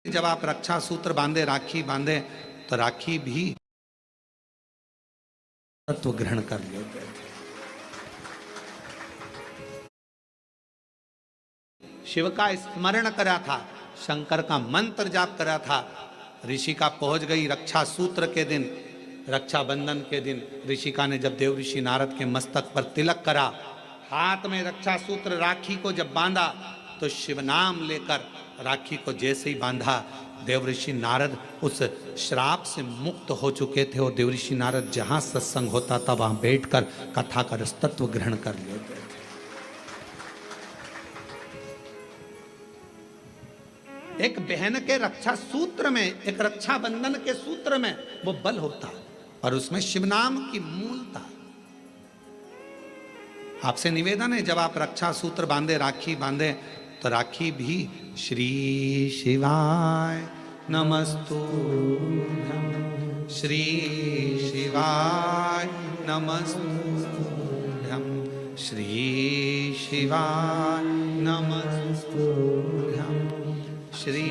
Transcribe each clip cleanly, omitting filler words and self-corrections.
जब आप रक्षा सूत्र बांधे, राखी बांधे, तो राखी भी तत्व ग्रहण कर लेते थे। शिव का स्मरण करा था, शंकर का मंत्र जाप करा था। ऋषिका पहुंच गई रक्षा सूत्र के दिन, रक्षाबंधन के दिन। ऋषिका ने जब देव ऋषि नारद के मस्तक पर तिलक करा, हाथ में रक्षा सूत्र राखी को जब बांधा, तो शिव नाम लेकर राखी को जैसे ही बांधा, देव ऋषि नारद उस श्राप से मुक्त हो चुके थे। और देव ऋषि नारद जहां सत्संग होता था वहां बैठकर कथा का रसतत्व ग्रहण कर लेते थे। एक बहन के रक्षा सूत्र में, एक रक्षा बंधन के सूत्र में वो बल होता है और उसमें शिव नाम की मूलता। आपसे निवेदन है, जब आप रक्षा सूत्र बांधे, राखी बांधे, तो राखी भी श्री शिवाय नमस्तुभ्यं, श्री शिवाय नमस्तुभ्यं, श्री शिवाय नमस्तुभ्यं, श्री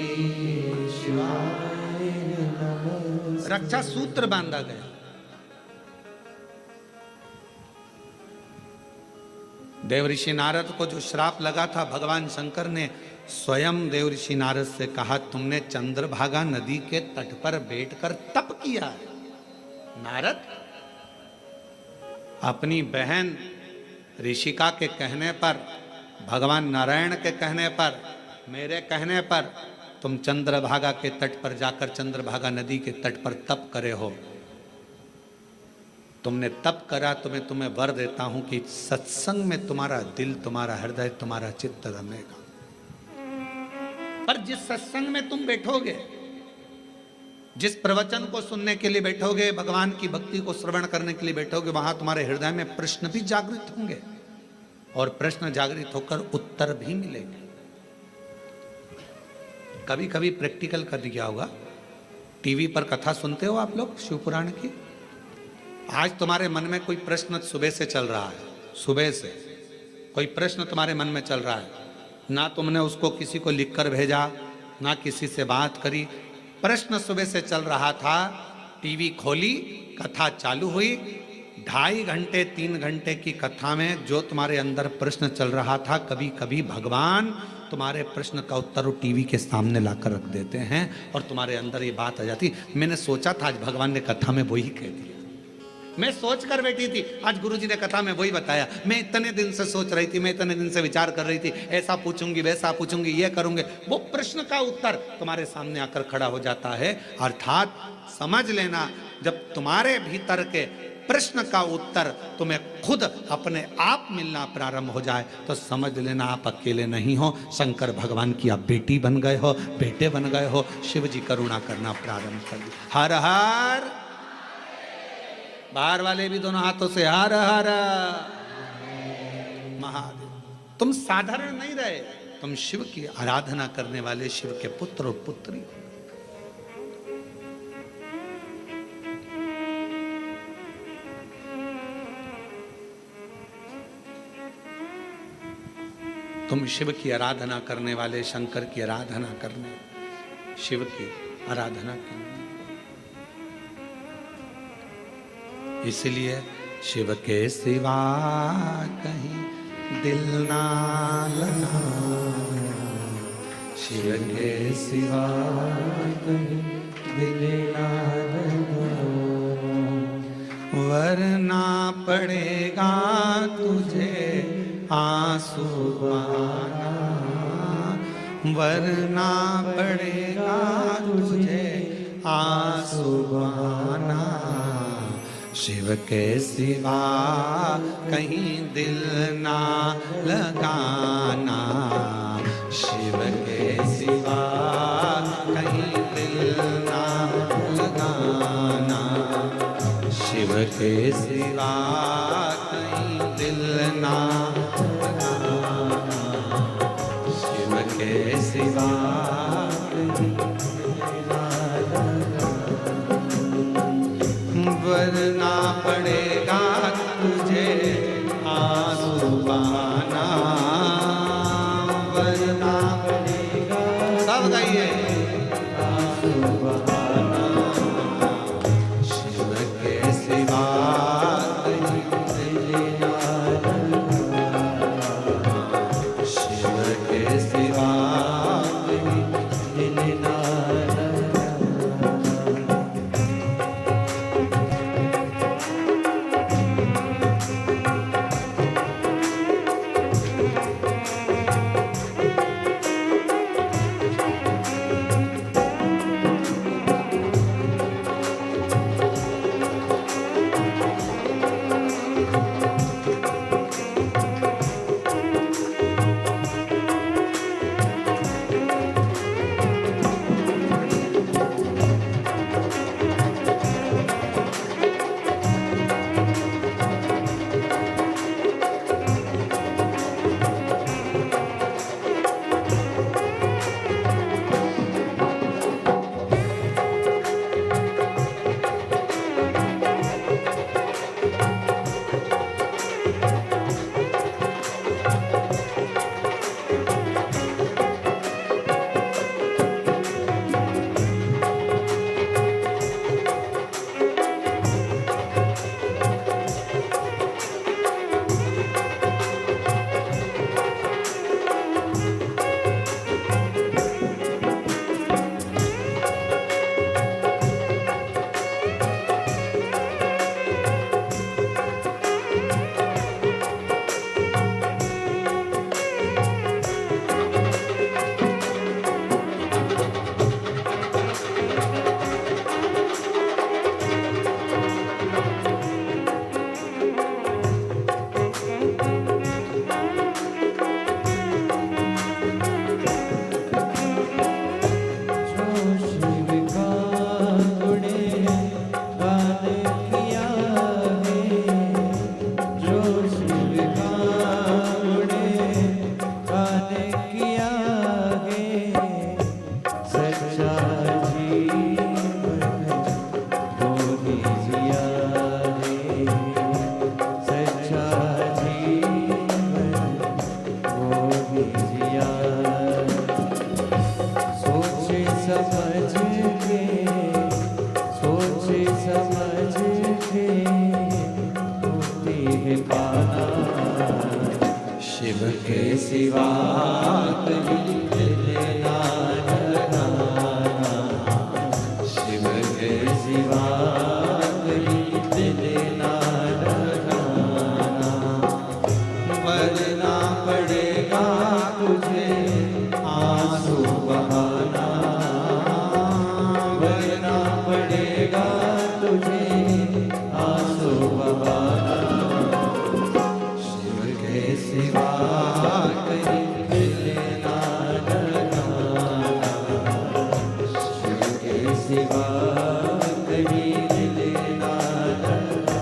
शिवाय नमस्तुभ्यं। रक्षा सूत्र बांधा गया। देव ऋषि नारद को जो श्राप लगा था, भगवान शंकर ने स्वयं देव ऋषि नारद से कहा, तुमने चंद्रभागा नदी के तट पर बैठकर तप किया है। नारद, अपनी बहन ऋषिका के कहने पर, भगवान नारायण के कहने पर, मेरे कहने पर तुम चंद्रभागा के तट पर जाकर चंद्रभागा नदी के तट पर तप करे हो। तुमने तप करा तो मैं तुम्हें वर देता हूं कि सत्संग में तुम्हारा दिल, तुम्हारा हृदय, तुम्हारा चित्त रमेगा। पर जिस सत्संग में तुम बैठोगे, जिस प्रवचन को सुनने के लिए बैठोगे, भगवान की भक्ति को श्रवण करने के लिए बैठोगे, वहां तुम्हारे हृदय में प्रश्न भी जागृत होंगे और प्रश्न जागृत होकर उत्तर भी मिलेंगे। कभी कभी प्रैक्टिकल कर दिया होगा, टीवी पर कथा सुनते हो आप लोग शिव पुराण की। आज तुम्हारे मन में कोई प्रश्न सुबह से चल रहा है, सुबह से कोई प्रश्न तुम्हारे मन में चल रहा है, ना तुमने उसको किसी को लिखकर भेजा, ना किसी से बात करी, प्रश्न सुबह से चल रहा था। टीवी खोली, कथा चालू हुई, 2.5 घंटे 3 घंटे की कथा में जो तुम्हारे अंदर प्रश्न चल रहा था, कभी कभी भगवान तुम्हारे प्रश्न का उत्तर वो टीवी के सामने लाकर रख देते हैं और तुम्हारे अंदर ये बात आ जाती, मैंने सोचा था आज भगवान ने कथा में वही कह दिया, मैं सोच कर बैठी थी आज गुरुजी ने कथा में वही बताया, मैं इतने दिन से सोच रही थी, मैं इतने दिन से विचार कर रही थी, ऐसा पूछूंगी, वैसा पूछूंगी, ये करूंगी। वो प्रश्न का उत्तर तुम्हारे सामने आकर खड़ा हो जाता है। अर्थात समझ लेना, जब तुम्हारे भीतर के प्रश्न का उत्तर तुम्हें खुद अपने आप मिलना प्रारंभ हो जाए, तो समझ लेना आप अकेले नहीं हो, शंकर भगवान की आप बेटी बन गए हो, बेटे बन गए हो। शिव जी करुणा करना प्रारंभ कर दिया। हर हर, बाहर वाले भी दोनों हाथों से हर हर महादेव। तुम साधारण नहीं रहे, तुम शिव की आराधना करने वाले शिव के पुत्र और पुत्री हो। तुम शिव की आराधना करने वाले, शंकर की आराधना करने, शिव की आराधना करने। इसलिए शिव के सिवा कहीं दिल ना लगा, शिव के सिवा कहीं दिल ना लगा, वरना पड़ेगा तुझे आंसू बहाना, वरना पड़ेगा तुझे आंसू बहाना। शिव के सिवा कहीं दिल ना लगाना, शिव के सिवा कहीं दिल ना लगाना, शिव के सिवा कहीं दिल ना लगाना, शिव के सिवा वरना पड़ेगा तुझे आंसू बहाना, वरना पड़ेगा। सब गाइए। के सिवा कहीं दिल ना लगाना, शिव के सिवा कहीं दिल ना लगाना, वरना पड़ेगा तुझे आंसू बहाना, वरना पड़ेगा तुझे आंसू बहाना, शिव के सिवा कहीं दिल ना लगाना, शिव के सिवा कहीं दिल ना लगाना।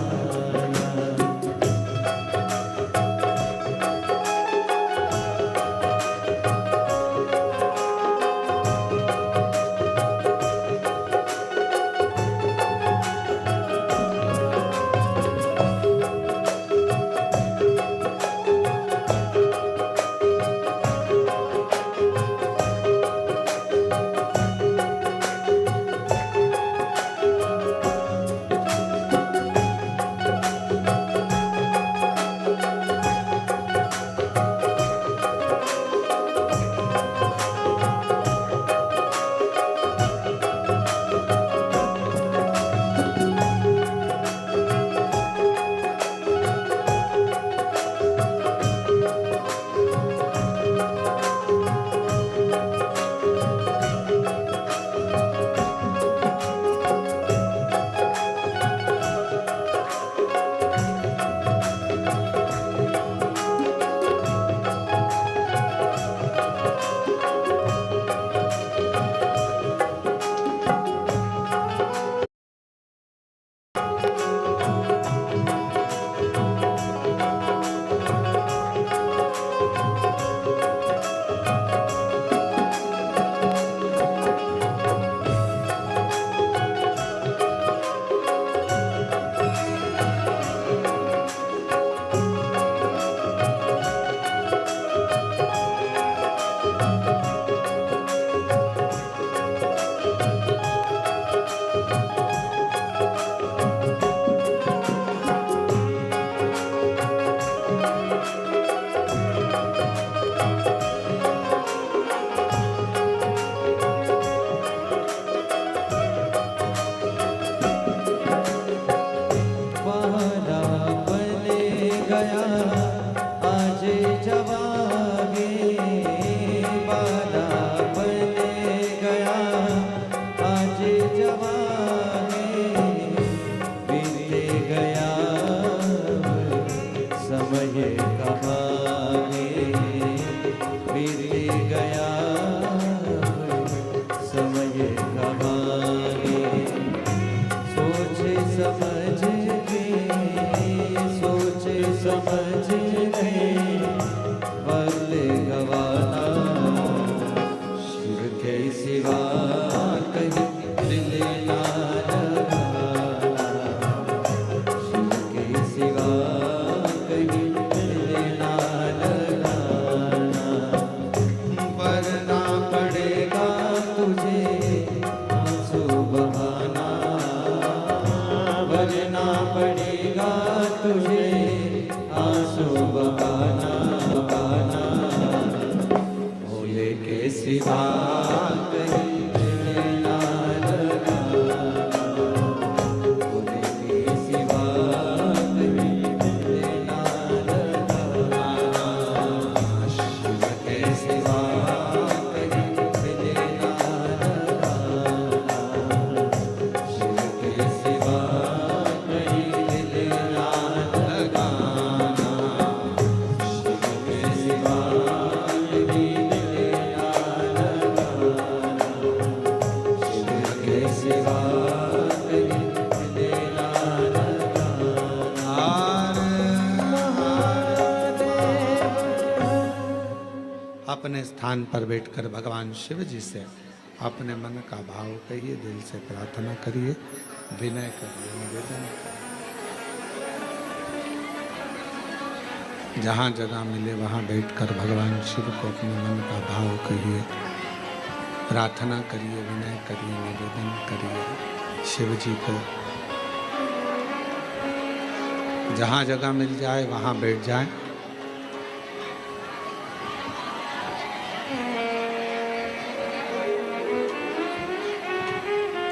वादा बने गया आज जवागे, वादा बने गया आज जवागे, बीते गया समय कहागे, बीते गया समय कहागे, सोच समझ के, सोच समझ के वक्त गवाना, शिव के सिवा कहीं दिल ना लगाना, शिव के सिवा कहीं दिल ना लगाना, वरना पड़ेगा तुझे आंसू बहाना, वरना पड़ेगा तुझे आंसू बहाना, बहाना, भोले के सिवा कहीं दिल ना लगाना, भोले के सिवा कहीं दिल ना लगाना, शिव के सिवा कहीं दिल ना लगाना, शिव के सिवा कहीं दिल ना लगाना, शिव के सिवा कहीं दिल ना लगाना, शिव के सिवा कहीं दिल ना लगाना। अपने स्थान पर बैठकर भगवान शिव जी से अपने मन का भाव कहिए, दिल से प्रार्थना करिए, विनय करिए, निवेदन करिए। जहाँ जगह मिले वहाँ बैठकर भगवान शिव को अपने मन का भाव कहिए, प्रार्थना करिए, विनय करिए, निवेदन करिए शिव जी को। जहाँ जगह मिल जाए वहाँ बैठ जाए।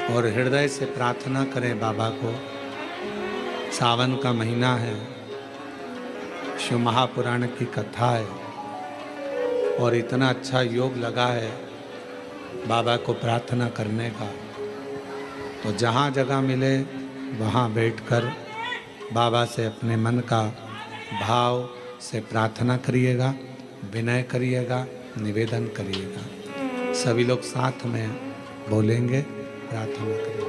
और हृदय से प्रार्थना करें बाबा को। सावन का महीना है, शिव महापुराण की कथा है और इतना अच्छा योग लगा है बाबा को प्रार्थना करने का। तो जहाँ जगह मिले वहाँ बैठकर बाबा से अपने मन का भाव से प्रार्थना करिएगा, विनय करिएगा, निवेदन करिएगा। सभी लोग साथ में बोलेंगे, प्रार्थना करिएगा।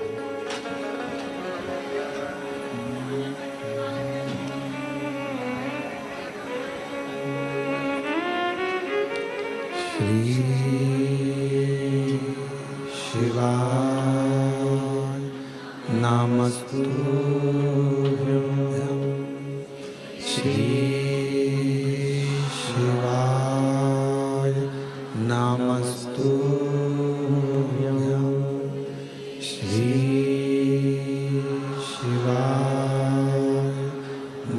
श्री शिवाय नमस्तुभ्यं। श्री शिवाय नमस्तुभ्यं। श्री शिवाय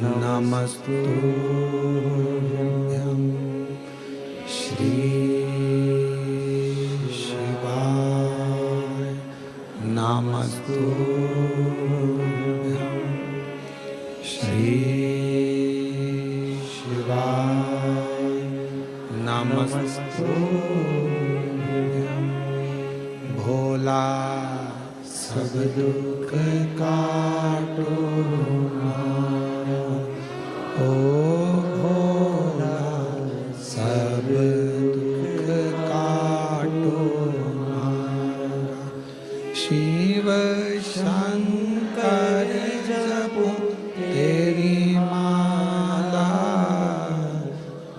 नमस्तुभ्यं। श्री शिवाय नमस्तुभ्यं। श्री शिवाय नमस्तुभ्यं। भोला सब दुख काटो हमारा, ओ भोला सब दुख काटो हमारा। शिव शंकर जपो तेरी माला,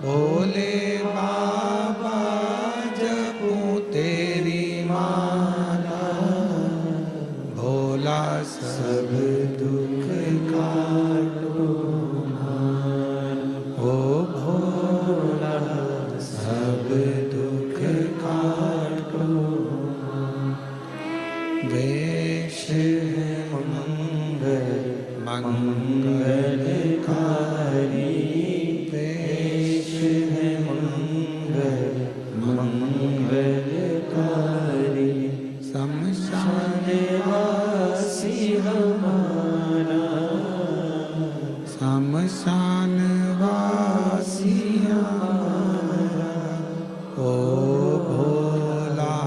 भोले बाबा जपो तेरी माला। भोला सब दुख काटो हमारा, ओ भोला सब दुख काटो। वेश है मंगल मंगलकारी, वेश है मंगल मंगलकारी। शमशान वासी हमारा, शमशान वासी हमारा। ओ भोला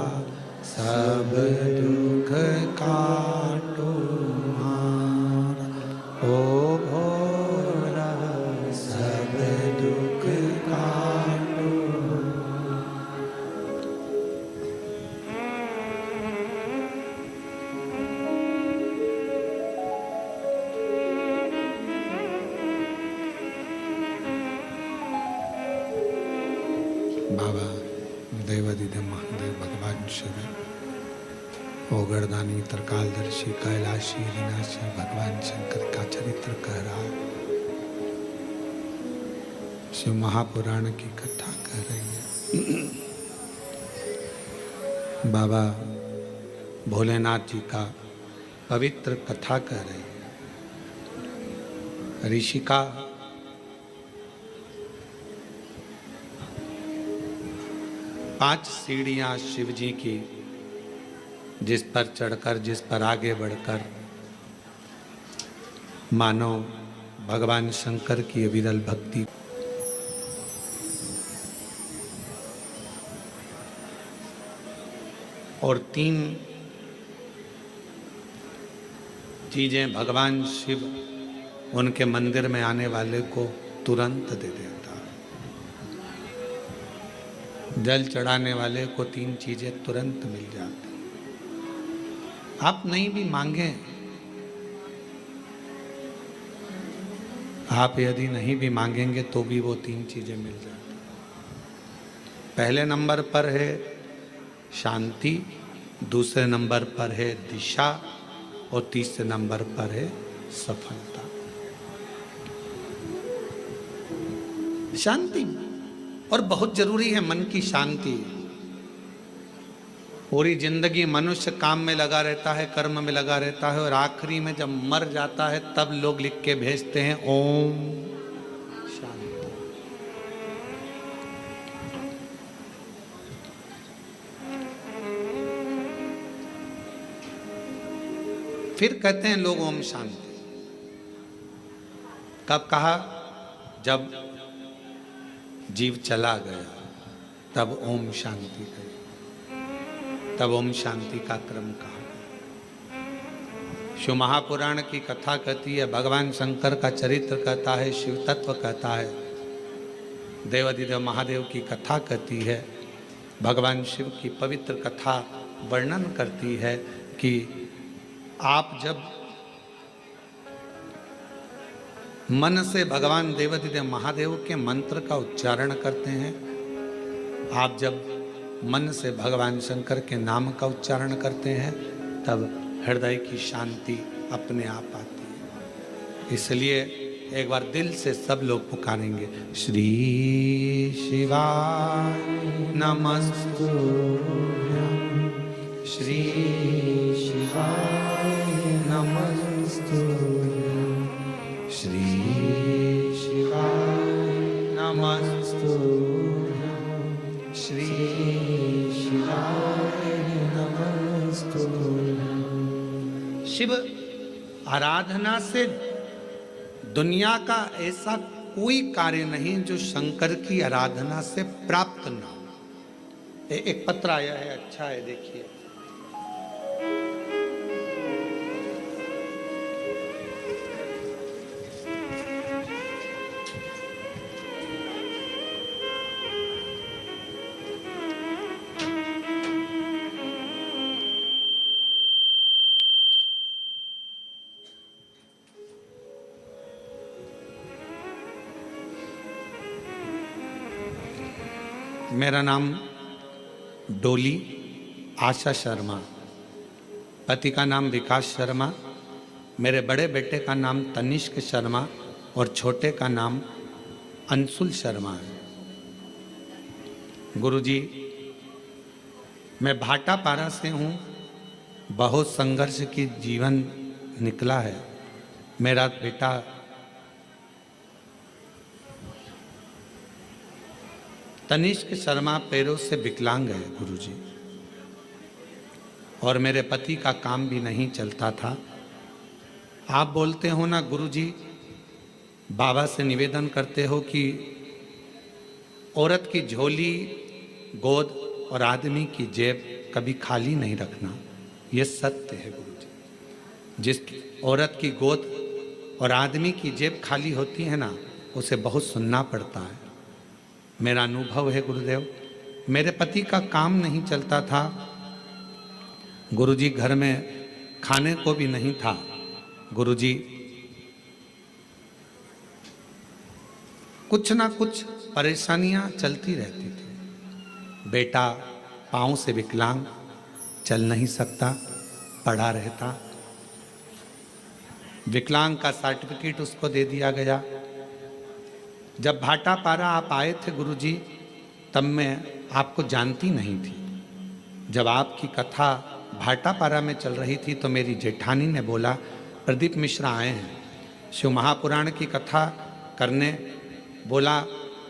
सब दुख काटो हमारा, ओ भोला सब दुख काटो। बाबा देवादिदेव महादेव भगवान शिव, ओगरदानी त्रिकालदर्शी कैलाशी विनाशी भगवान शंकर का चरित्र कह रहा है। शिव महापुराण की कथा कह रही है। बाबा भोलेनाथ जी का पवित्र कथा कह रही है। ऋषिका पांच सीढ़ियां शिव जी की, जिस पर चढ़कर, जिस पर आगे बढ़कर मानो भगवान शंकर की विरल भक्ति। और तीन चीजें भगवान शिव उनके मंदिर में आने वाले को तुरंत दे देता। जल चढ़ाने वाले को तीन चीजें तुरंत मिल जाती। आप नहीं भी मांगे, आप यदि नहीं भी मांगेंगे तो भी वो तीन चीजें मिल जाती। पहले नंबर पर है शांति, दूसरे नंबर पर है दिशा और तीसरे नंबर पर है सफलता। शांति और बहुत जरूरी है, मन की शांति। पूरी जिंदगी मनुष्य काम में लगा रहता है, कर्म में लगा रहता है और आखिरी में जब मर जाता है तब लोग लिख के भेजते हैं ओम शांति। फिर कहते हैं लोग ओम शांति। कब कहा? जब जीव चला गया तब ओम शांति कही, तब ओम शांति का क्रम कहा। शिव महापुराण की कथा कहती है, भगवान शंकर का चरित्र कहता है, शिव तत्व कहता है, देवाधिदेव महादेव की कथा कहती है, भगवान शिव की पवित्र कथा वर्णन करती है कि आप जब मन से भगवान देवाधिदेव महादेव के मंत्र का उच्चारण करते हैं, आप जब मन से भगवान शंकर के नाम का उच्चारण करते हैं, तब हृदय की शांति अपने आप आती है। इसलिए एक बार दिल से सब लोग पुकारेंगे, श्री शिवाय नमस्तुभ्यं, श्री शिवाय नमस्तुभ्यं, श्री शिवाय नमस्तुभ्यं, श्री शिवाय नमस्तुभ्यं। शिव आराधना से दुनिया का ऐसा कोई कार्य नहीं जो शंकर की आराधना से प्राप्त ना हो। एक पत्र आया है, अच्छा है, देखिए। मेरा नाम डोली आशा शर्मा, पति का नाम विकास शर्मा, मेरे बड़े बेटे का नाम तनिष्क शर्मा और छोटे का नाम अंशुल शर्मा है। गुरुजी, मैं भाटापारा से हूँ। बहुत संघर्ष की जीवन निकला है। मेरा बेटा तनिष्क शर्मा पैरों से विकलांग है गुरुजी, और मेरे पति का काम भी नहीं चलता था। आप बोलते हो ना गुरुजी, बाबा से निवेदन करते हो कि औरत की झोली, गोद और आदमी की जेब कभी खाली नहीं रखना। ये सत्य है गुरुजी। जिस औरत की गोद और आदमी की जेब खाली होती है ना, उसे बहुत सुनना पड़ता है। मेरा अनुभव है गुरुदेव। मेरे पति का काम नहीं चलता था गुरुजी, घर में खाने को भी नहीं था गुरुजी। कुछ ना कुछ परेशानियां चलती रहती थी। बेटा पाँव से विकलांग, चल नहीं सकता, पड़ा रहता। विकलांग का सर्टिफिकेट उसको दे दिया गया। जब भाटापारा आप आए थे गुरुजी, तब मैं आपको जानती नहीं थी। जब आपकी कथा भाटापारा में चल रही थी तो मेरी जेठानी ने बोला, प्रदीप मिश्रा आए हैं शिव महापुराण की कथा करने। बोला,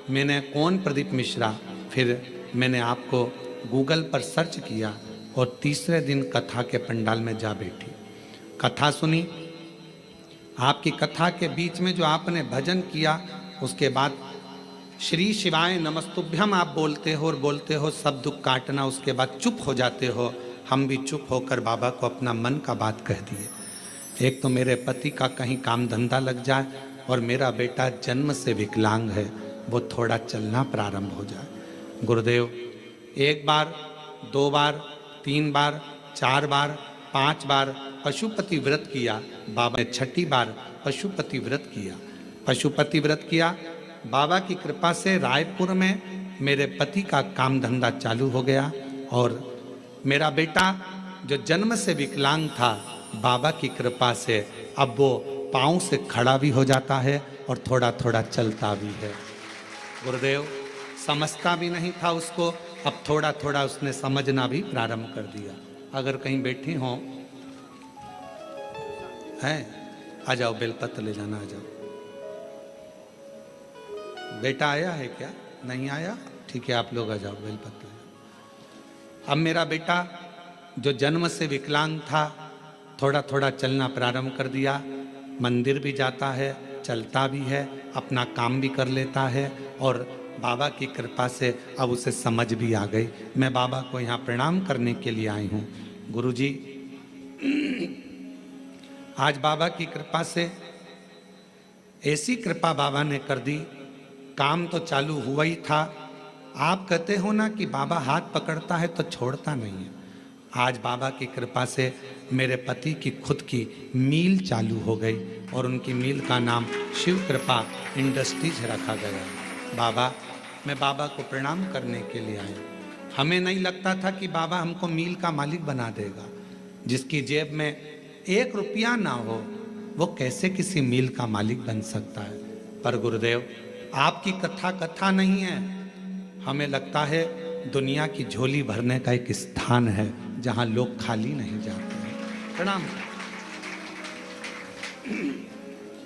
मैंने कौन प्रदीप मिश्रा? फिर मैंने आपको गूगल पर सर्च किया और तीसरे दिन कथा के पंडाल में जा बैठी, कथा सुनी। आपकी कथा के बीच में जो आपने भजन किया, उसके बाद श्री शिवाय नमस्तुभ्यम आप बोलते हो और बोलते हो सब दुख काटना, उसके बाद चुप हो जाते हो। हम भी चुप होकर बाबा को अपना मन का बात कह दिए। एक तो मेरे पति का कहीं काम धंधा लग जाए और मेरा बेटा जन्म से विकलांग है, वो थोड़ा चलना प्रारंभ हो जाए। गुरुदेव, एक बार, दो बार, तीन बार, चार बार, 5 बार पशुपति व्रत किया। बाबा ने 6ठी बार पशुपति व्रत किया। पशुपति व्रत किया, बाबा की कृपा से रायपुर में मेरे पति का काम धंधा चालू हो गया और मेरा बेटा जो जन्म से विकलांग था, बाबा की कृपा से अब वो पाँव से खड़ा भी हो जाता है और थोड़ा थोड़ा चलता भी है। गुरुदेव, समझता भी नहीं था उसको, अब थोड़ा थोड़ा उसने समझना भी प्रारंभ कर दिया। अगर कहीं बैठी हो हैं, आ जाओ, बेलपत्र ले जाना, आ जाओ। बेटा आया है क्या? नहीं आया? ठीक है, आप लोग आ जाओ, बेलपत्र। अब मेरा बेटा जो जन्म से विकलांग था, थोड़ा थोड़ा चलना प्रारंभ कर दिया, मंदिर भी जाता है, चलता भी है, अपना काम भी कर लेता है और बाबा की कृपा से अब उसे समझ भी आ गई। मैं बाबा को यहाँ प्रणाम करने के लिए आई हूँ। गुरुजी, आज बाबा की कृपा से ऐसी कृपा बाबा ने कर दी, काम तो चालू हुआ ही था। आप कहते हो ना कि बाबा हाथ पकड़ता है तो छोड़ता नहीं है। आज बाबा की कृपा से मेरे पति की खुद की मील चालू हो गई और उनकी मील का नाम शिव कृपा इंडस्ट्रीज रखा गया। बाबा, मैं बाबा को प्रणाम करने के लिए आया। हमें नहीं लगता था कि बाबा हमको मील का मालिक बना देगा। जिसकी जेब में 1 रुपया ना हो वो कैसे किसी मील का मालिक बन सकता है। पर गुरुदेव, आपकी कथा कथा नहीं है, हमें लगता है दुनिया की झोली भरने का एक स्थान है जहां लोग खाली नहीं जाते हैं। प्रणाम।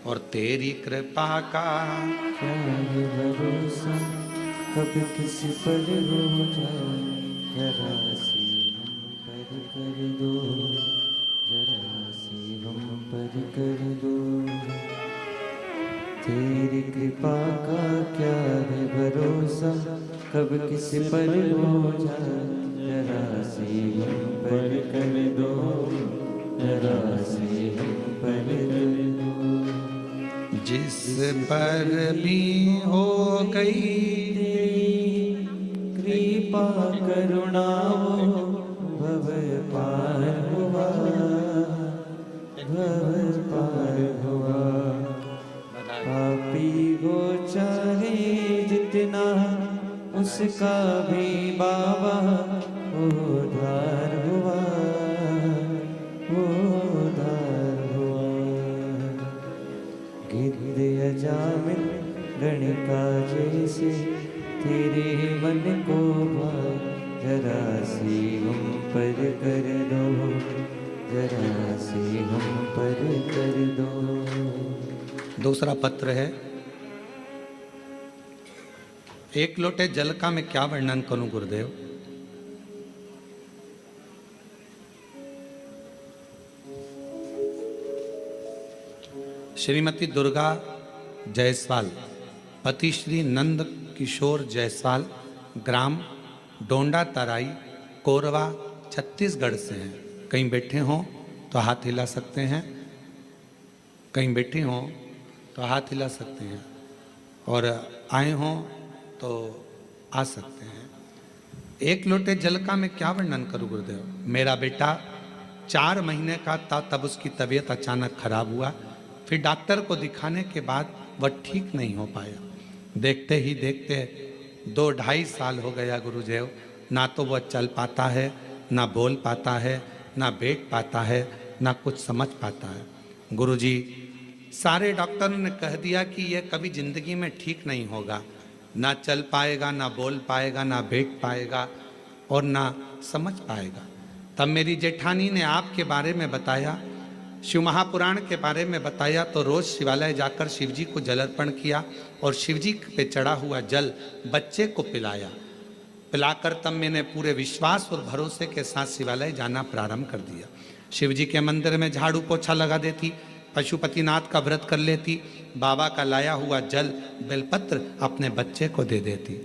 और तेरी कृपा का क्या है भरोसा, कब किसी पर हो जाए, जरा सी हम पर कर दो, जरा सी हम पर कर दो। तेरी कृपा का क्या है भरोसा, कब किसी पर हो जाए, जरा सी हम पर कर दो, जरा सी हम पर कर दो। जिस पर भी हो गई कृपा करुणा वो भव पार हुआ, भव पार हुआ। पापी हो चाहे जितना, उसका भी बाबा उद्धार हुआ, उद्धार हुआ। गिद्ध अजामिल गणिका जैसे तेरे मन को भाए, जरा सी हम पर कर दो, जरा सी हम पर कर दो। दूसरा पत्र है, एक लोटे जल का मैं क्या वर्णन करूं गुरुदेव। श्रीमती दुर्गा जायसवाल, पति श्री नंद किशोर जायसवाल, ग्राम डोंडा तराई, कोरवा, छत्तीसगढ़ से हैं। कहीं बैठे हों तो हाथ हिला सकते हैं, कहीं बैठे हों तो हाथ हिला सकते हैं, और आए हों तो आ सकते हैं। एक लोटे जल का मैं क्या वर्णन करूं गुरुदेव। मेरा बेटा 4 महीने का था तब उसकी तबीयत अचानक खराब हुआ। फिर डॉक्टर को दिखाने के बाद वह ठीक नहीं हो पाया। देखते ही देखते 2-2.5 साल हो गया गुरुदेव। ना तो वह चल पाता है, ना बोल पाता है, ना बैठ पाता है, ना कुछ समझ पाता है। गुरुजी, सारे डॉक्टरों ने कह दिया कि यह कभी जिंदगी में ठीक नहीं होगा। ना चल पाएगा, ना बोल पाएगा, ना बैठ पाएगा और ना समझ पाएगा। तब मेरी जेठानी ने आपके बारे में बताया, शिव महापुराण के बारे में बताया, तो रोज शिवालय जाकर शिवजी को जल अर्पण किया और शिवजी पे चढ़ा हुआ जल बच्चे को पिलाया। पिलाकर तब मैंने पूरे विश्वास और भरोसे के साथ शिवालय जाना प्रारंभ कर दिया। शिवजी के मंदिर में झाड़ू पोछा लगा देती, पशुपतिनाथ का व्रत कर लेती, बाबा का लाया हुआ जल बेलपत्र अपने बच्चे को दे देती।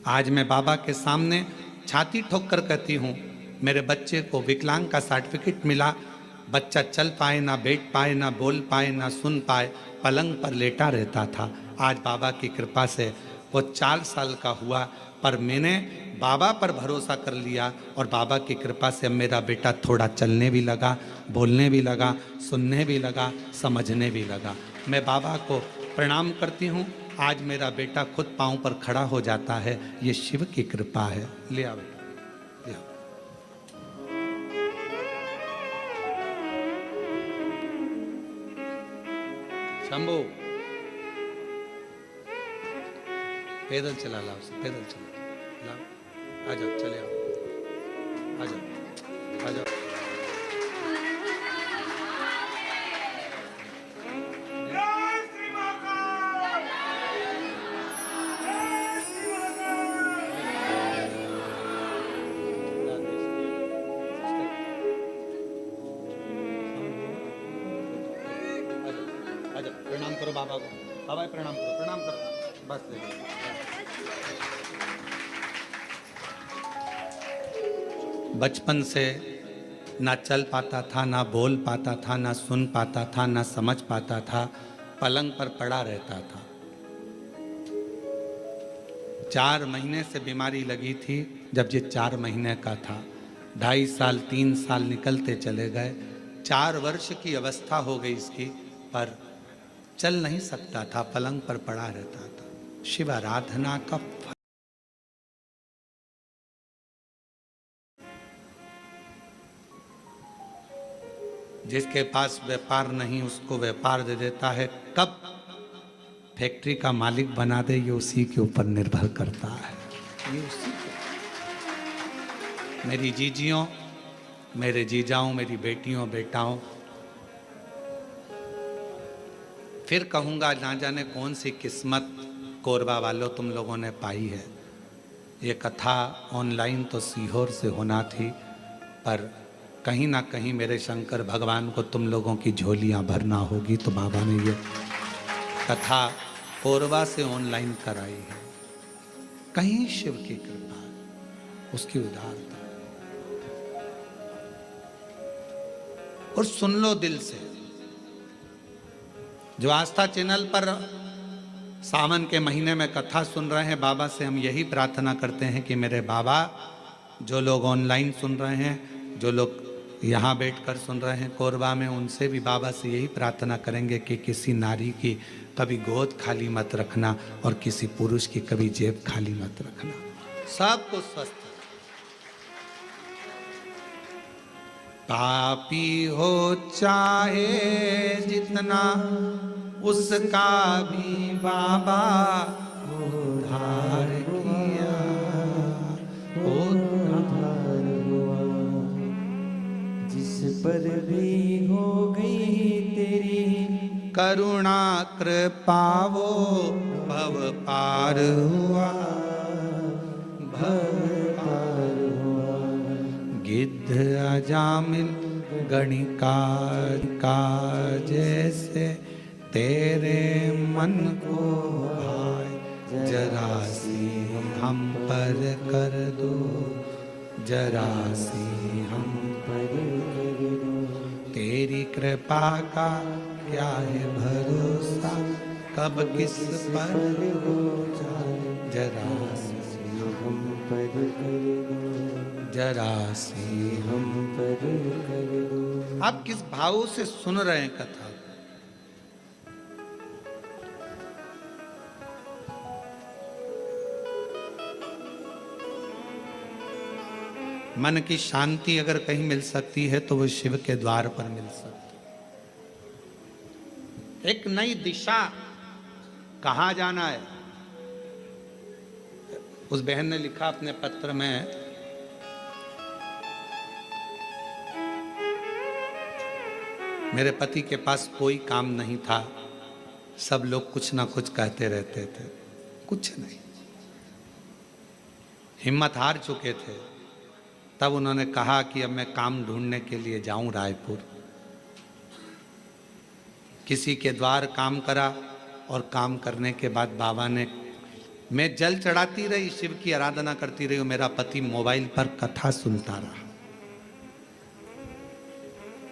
आज मैं बाबा के सामने छाती ठोक कर कहती हूँ, मेरे बच्चे को विकलांग का सर्टिफिकेट मिला। बच्चा चल पाए ना, बैठ पाए ना, बोल पाए ना, सुन पाए, पलंग पर लेटा रहता था। आज बाबा की कृपा से वो 4 साल का हुआ, पर मैंने बाबा पर भरोसा कर लिया और बाबा की कृपा से अब मेरा बेटा थोड़ा चलने भी लगा, बोलने भी लगा, सुनने भी लगा, समझने भी लगा। मैं बाबा को प्रणाम करती हूँ। आज मेरा बेटा खुद पाँव पर खड़ा हो जाता है, ये शिव की कृपा है। ले आओ बेटा, ले आओ। शंभू, पैदल चला लाओ, पैदल चला लाओ। आ जाओ, चले आओ, आ जाओ, आ जाओ। बाबा को, बाबा प्रणाम करो, प्रणाम करो, बस दे दो। बचपन से ना चल पाता था, ना बोल पाता था, ना सुन पाता था, ना समझ पाता था, पलंग पर पड़ा रहता था। 4 महीने से बीमारी लगी थी। जब ये 4 महीने का था, 2.5 साल 3 साल निकलते चले गए, 4 वर्ष की अवस्था हो गई इसकी, पर चल नहीं सकता था, पलंग पर पड़ा रहता था। शिव आराधना का जिसके पास व्यापार नहीं उसको व्यापार दे देता है, कब फैक्ट्री का मालिक बना दे ये उसी के ऊपर निर्भर करता है। ये उसी के। मेरी जीजियों, मेरे जीजाओं, मेरी बेटियों बेटाओं, फिर कहूँगा ना जाने कौन सी किस्मत कोरबा वालों तुम लोगों ने पाई है। ये कथा ऑनलाइन तो सीहोर से होना थी, पर कहीं ना कहीं मेरे शंकर भगवान को तुम लोगों की झोलियां भरना होगी, तो बाबा ने ये कथा कोरबा से ऑनलाइन कराई है। कहीं शिव की कृपा, उसकी उदारता। और सुन लो दिल से, जो आस्था चैनल पर सावन के महीने में कथा सुन रहे हैं, बाबा से हम यही प्रार्थना करते हैं कि मेरे बाबा, जो लोग ऑनलाइन सुन रहे हैं, जो लोग यहाँ बैठकर सुन रहे हैं कोरबा में, उनसे भी बाबा से यही प्रार्थना करेंगे कि किसी नारी की कभी गोद खाली मत रखना और किसी पुरुष की कभी जेब खाली मत रखना। सबको स्वस्थ। पापी हो चाहे जितना, उसका भी बाबा उद्धार किया, उद्धार हुआ। जिस पर भी हो गई तेरी करुणा कृपा वो भव पार हुआ, भव पार हुआ। गिद्ध अजामिल गणिका का जैसे तेरे मन को भाए, जरा सी हम पर कर दो, जरा सी हम पर कर दो। तेरी कृपा का क्या है भरोसा, कब किस पर हो जाए, जरा सी हम पर कर दो, जरा सी हम पर कर दो। आप किस भाव से सुन रहे हैं कथा? मन की शांति अगर कहीं मिल सकती है तो वो शिव के द्वार पर मिल सकती है। एक नई दिशा, कहाँ जाना है। उस बहन ने लिखा अपने पत्र में, मेरे पति के पास कोई काम नहीं था, सब लोग कुछ ना कुछ कहते रहते थे, कुछ नहीं, हिम्मत हार चुके थे। तब उन्होंने कहा कि अब मैं काम ढूंढने के लिए जाऊं रायपुर। किसी के द्वार काम करा और काम करने के बाद बाबा ने, मैं जल चढ़ाती रही, शिव की आराधना करती रही, मेरा पति मोबाइल पर कथा सुनता रहा।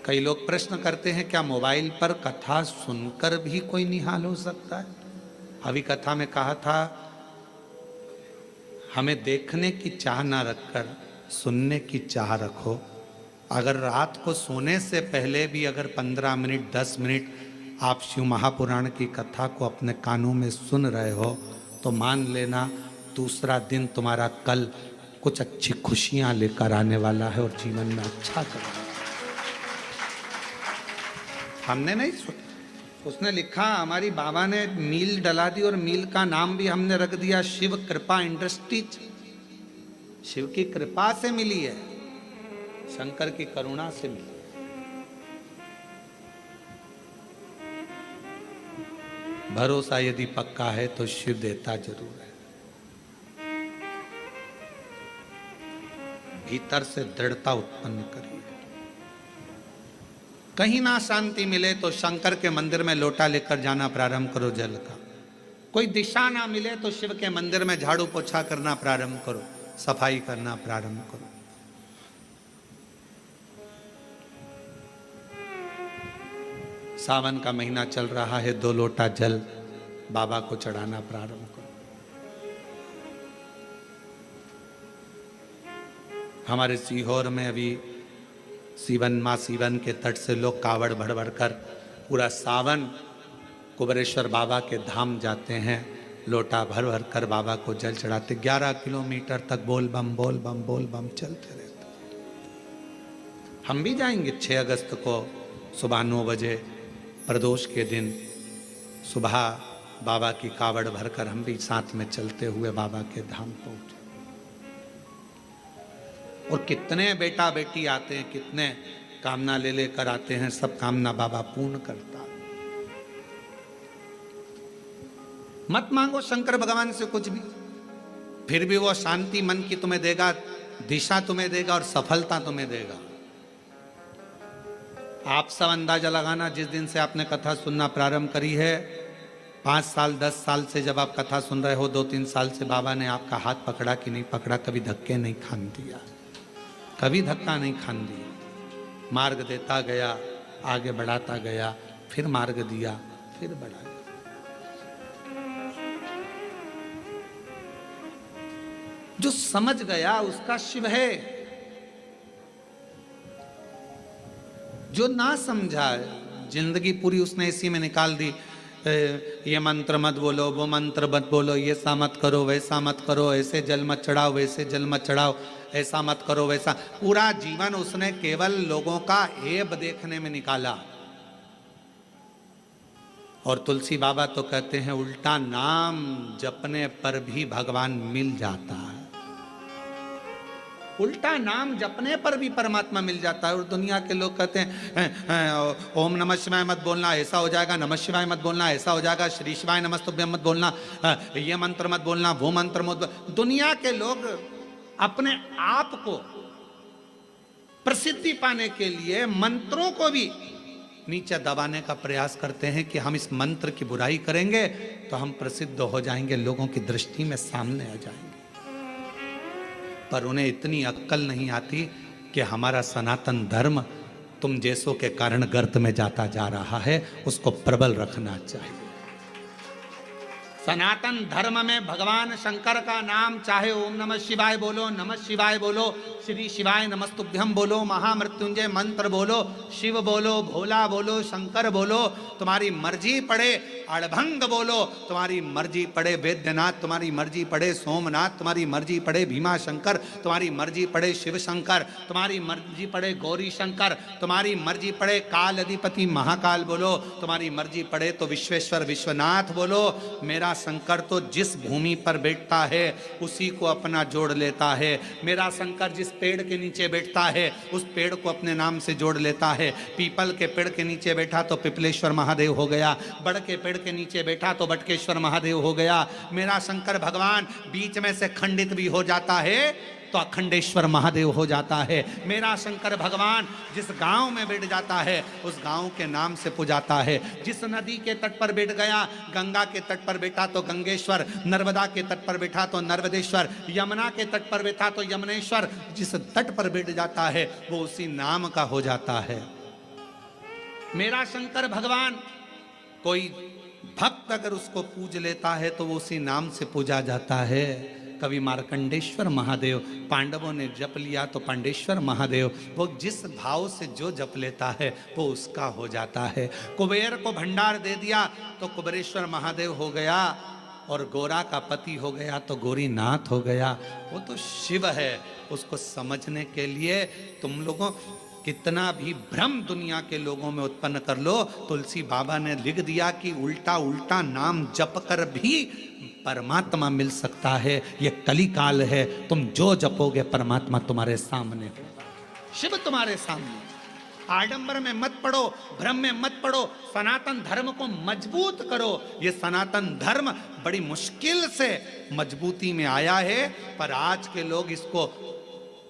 कई लोग प्रश्न करते हैं क्या मोबाइल पर कथा सुनकर भी कोई निहाल हो सकता है? अभी कथा में कहा था, हमें देखने की चाह ना रखकर सुनने की चाह रखो। अगर रात को सोने से पहले भी अगर 15 मिनट 10 मिनट आप शिव महापुराण की कथा को अपने कानों में सुन रहे हो, तो मान लेना दूसरा दिन तुम्हारा कल कुछ अच्छी खुशियां लेकर आने वाला है और जीवन में अच्छा करना। हमने नहीं सुना, उसने लिखा, हमारी बाबा ने मील डला दी और मील का नाम भी हमने रख दिया शिव कृपा इंडस्ट्रीज। शिव की कृपा से मिली है, शंकर की करुणा से मिली। भरोसा यदि पक्का है तो शिव देता जरूर है। भीतर से दृढ़ता उत्पन्न करिए। कहीं ना शांति मिले तो शंकर के मंदिर में लोटा लेकर जाना प्रारंभ करो जल का। कोई दिशा ना मिले तो शिव के मंदिर में झाड़ू पोछा करना प्रारंभ करो, सफाई करना प्रारंभ करो। सावन का महीना चल रहा है, 2 लोटा जल बाबा को चढ़ाना प्रारंभ करो। हमारे सीहोर में अभी सीवन माँ सीवन के तट से लोग कावड़ भर भर कर पूरा सावन कुबेरेश्वर बाबा के धाम जाते हैं, लोटा भर भर कर बाबा को जल चढ़ाते। 11 किलोमीटर तक बोल बम बोल बम बोल बम चलते रहते। हम भी जाएंगे 6 अगस्त को सुबह 9 बजे प्रदोष के दिन सुबह बाबा की कावड़ भरकर हम भी साथ में चलते हुए बाबा के धाम पहुंचे। और कितने बेटा बेटी आते हैं, कितने कामना ले लेकर आते हैं, सब कामना बाबा पूर्ण करता है। मत मांगो शंकर भगवान से कुछ भी, फिर भी वो शांति मन की तुम्हें देगा, दिशा तुम्हें देगा और सफलता तुम्हें देगा। आप सब अंदाजा लगाना, जिस दिन से आपने कथा सुनना प्रारंभ करी है, 5 साल 10 साल से जब आप कथा सुन रहे हो, 2-3 साल से बाबा ने आपका हाथ पकड़ा कि नहीं पकड़ा, कभी धक्के नहीं खान दिया, कभी धक्का नहीं खान दिया। मार्ग देता गया, आगे बढ़ाता गया, फिर मार्ग दिया, फिर बढ़ा गया। जो समझ गया उसका शिव है, जो ना समझा जिंदगी पूरी उसने इसी में निकाल दी। ये मंत्र मत बोलो, वो मंत्र मत बोलो, ये सा मत करो, वैसा मत करो, ऐसे जल मत चढ़ाओ, वैसे जल मत चढ़ाओ, ऐसा मत करो, वैसा। पूरा जीवन उसने केवल लोगों का ऐब देखने में निकाला। और तुलसी बाबा तो कहते हैं उल्टा नाम जपने पर भी भगवान मिल जाता है। उल्टा नाम जपने पर भी परमात्मा मिल जाता है। और दुनिया के लोग कहते हैं ओम नमः शिवाय मत बोलना, ऐसा हो जाएगा, नमः शिवाय मत बोलना, ऐसा हो जाएगा, श्री शिवाय नमस्तुभ्यम मत बोलना, ये मंत्र मत बोलना, वो मंत्र मत। दुनिया के लोग अपने आप को प्रसिद्धि पाने के लिए मंत्रों को भी नीचे दबाने का प्रयास करते हैं कि हम इस मंत्र की बुराई करेंगे तो हम प्रसिद्ध हो जाएंगे, लोगों की दृष्टि में सामने आ जाएंगे। पर उन्हें इतनी अक्ल नहीं आती कि हमारा सनातन धर्म तुम जैसों के कारण गर्त में जाता जा रहा है, उसको प्रबल रखना चाहिए। सनातन धर्म में भगवान शंकर का नाम, चाहे ओम नमः शिवाय बोलो, नमः शिवाय बोलो, श्री शिवाय नमस्तुभ्यम बोलो, महामृत्युंजय मंत्र बोलो, शिव बोलो, भोला बोलो, शंकर बोलो, तुम्हारी मर्जी पड़े, अड़भंग बोलो, तुम्हारी मर्जी पड़े, वैद्यनाथ तुम्हारी मर्जी पड़े, सोमनाथ तुम्हारी मर्जी पड़े, भीमा शंकर तुम्हारी मर्जी पड़े, शिव शंकर तुम्हारी मर्जी पड़े, गौरी शंकर तुम्हारी मर्जी पड़े, काल अधिपति महाकाल बोलो, तुम्हारी मर्जी पड़े तो विश्वेश्वर विश्वनाथ बोलो। मेरा शंकर तो जिस भूमि पर बैठता है उसी को अपना जोड़ लेता है। मेरा शंकर जिस पेड़ के नीचे बैठता है उस पेड़ को अपने नाम से जोड़ लेता है। पीपल के पेड़ के नीचे बैठा तो पिपलेश्वर महादेव हो गया, बड़ के पेड़ के नीचे बैठा तो बटकेश्वर महादेव हो गया। मेरा शंकर भगवान बीच में से खंडित भी हो जाता है तो अखंडेश्वर महादेव हो जाता है। मेरा शंकर भगवान जिस गांव में बैठ जाता है उस गांव के नाम से पुजाता है। जिस नदी के तट पर बैठ गया, गंगा के तट पर बैठा तो गंगेश्वर, नर्मदा के तट पर बैठा तो नर्मदेश्वर, यमुना के तट पर बैठा तो यमुनेश्वर। जिस तट पर बैठ जाता है वो उसी नाम का हो जाता है। मेरा शंकर भगवान, कोई भक्त अगर उसको पूज लेता है तो वो उसी नाम से पूजा जाता है। कवि मार्कंडेश्वर महादेव, पांडवों ने जप लिया तो पांडेश्वर महादेव, वो जिस भाव से जो जप लेता है वो उसका हो जाता है। कुबेर को भंडार दे दिया तो कुबेरेश्वर महादेव हो गया, और गोरा का पति हो गया तो गौरीनाथ हो गया। वो तो शिव है। उसको समझने के लिए तुम लोगों कितना भी भ्रम दुनिया के लोगों में उत्पन्न कर लो, तुलसी बाबा ने लिख दिया कि उल्टा उल्टा नाम जप कर भी परमात्मा मिल सकता है। ये कली काल है, तुम जो जपोगे परमात्मा तुम्हारे सामने होगा, शिव तुम्हारे सामने। आडंबर में मत पड़ो, भ्रम में मत पड़ो, सनातन धर्म को मजबूत करो। ये सनातन धर्म बड़ी मुश्किल से मजबूती में आया है, पर आज के लोग इसको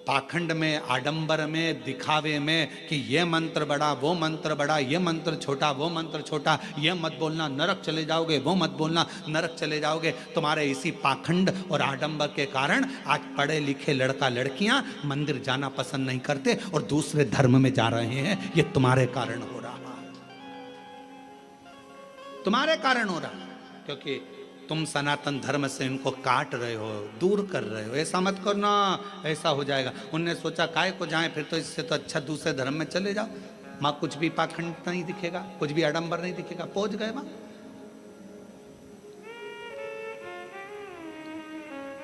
पाखंड में, आडंबर में, दिखावे में कि ये मंत्र बड़ा, वो मंत्र बड़ा, ये मंत्र छोटा, वो मंत्र छोटा, ये मत बोलना नरक चले जाओगे, वो मत बोलना नरक चले जाओगे। तुम्हारे इसी पाखंड और आडंबर के कारण आज पढ़े लिखे लड़का लड़कियां मंदिर जाना पसंद नहीं करते और दूसरे धर्म में जा रहे हैं। ये तुम्हारे कारण हो रहा है, तुम्हारे कारण हो रहा है, क्योंकि तुम सनातन धर्म से इनको काट रहे हो, दूर कर रहे हो। ऐसा मत करना, ऐसा हो जाएगा। उनने सोचा काय को जाए, फिर तो इससे तो अच्छा दूसरे धर्म में चले जाओ, मां कुछ भी पाखंड नहीं दिखेगा, कुछ भी आडंबर नहीं दिखेगा। पहुंच गए मां।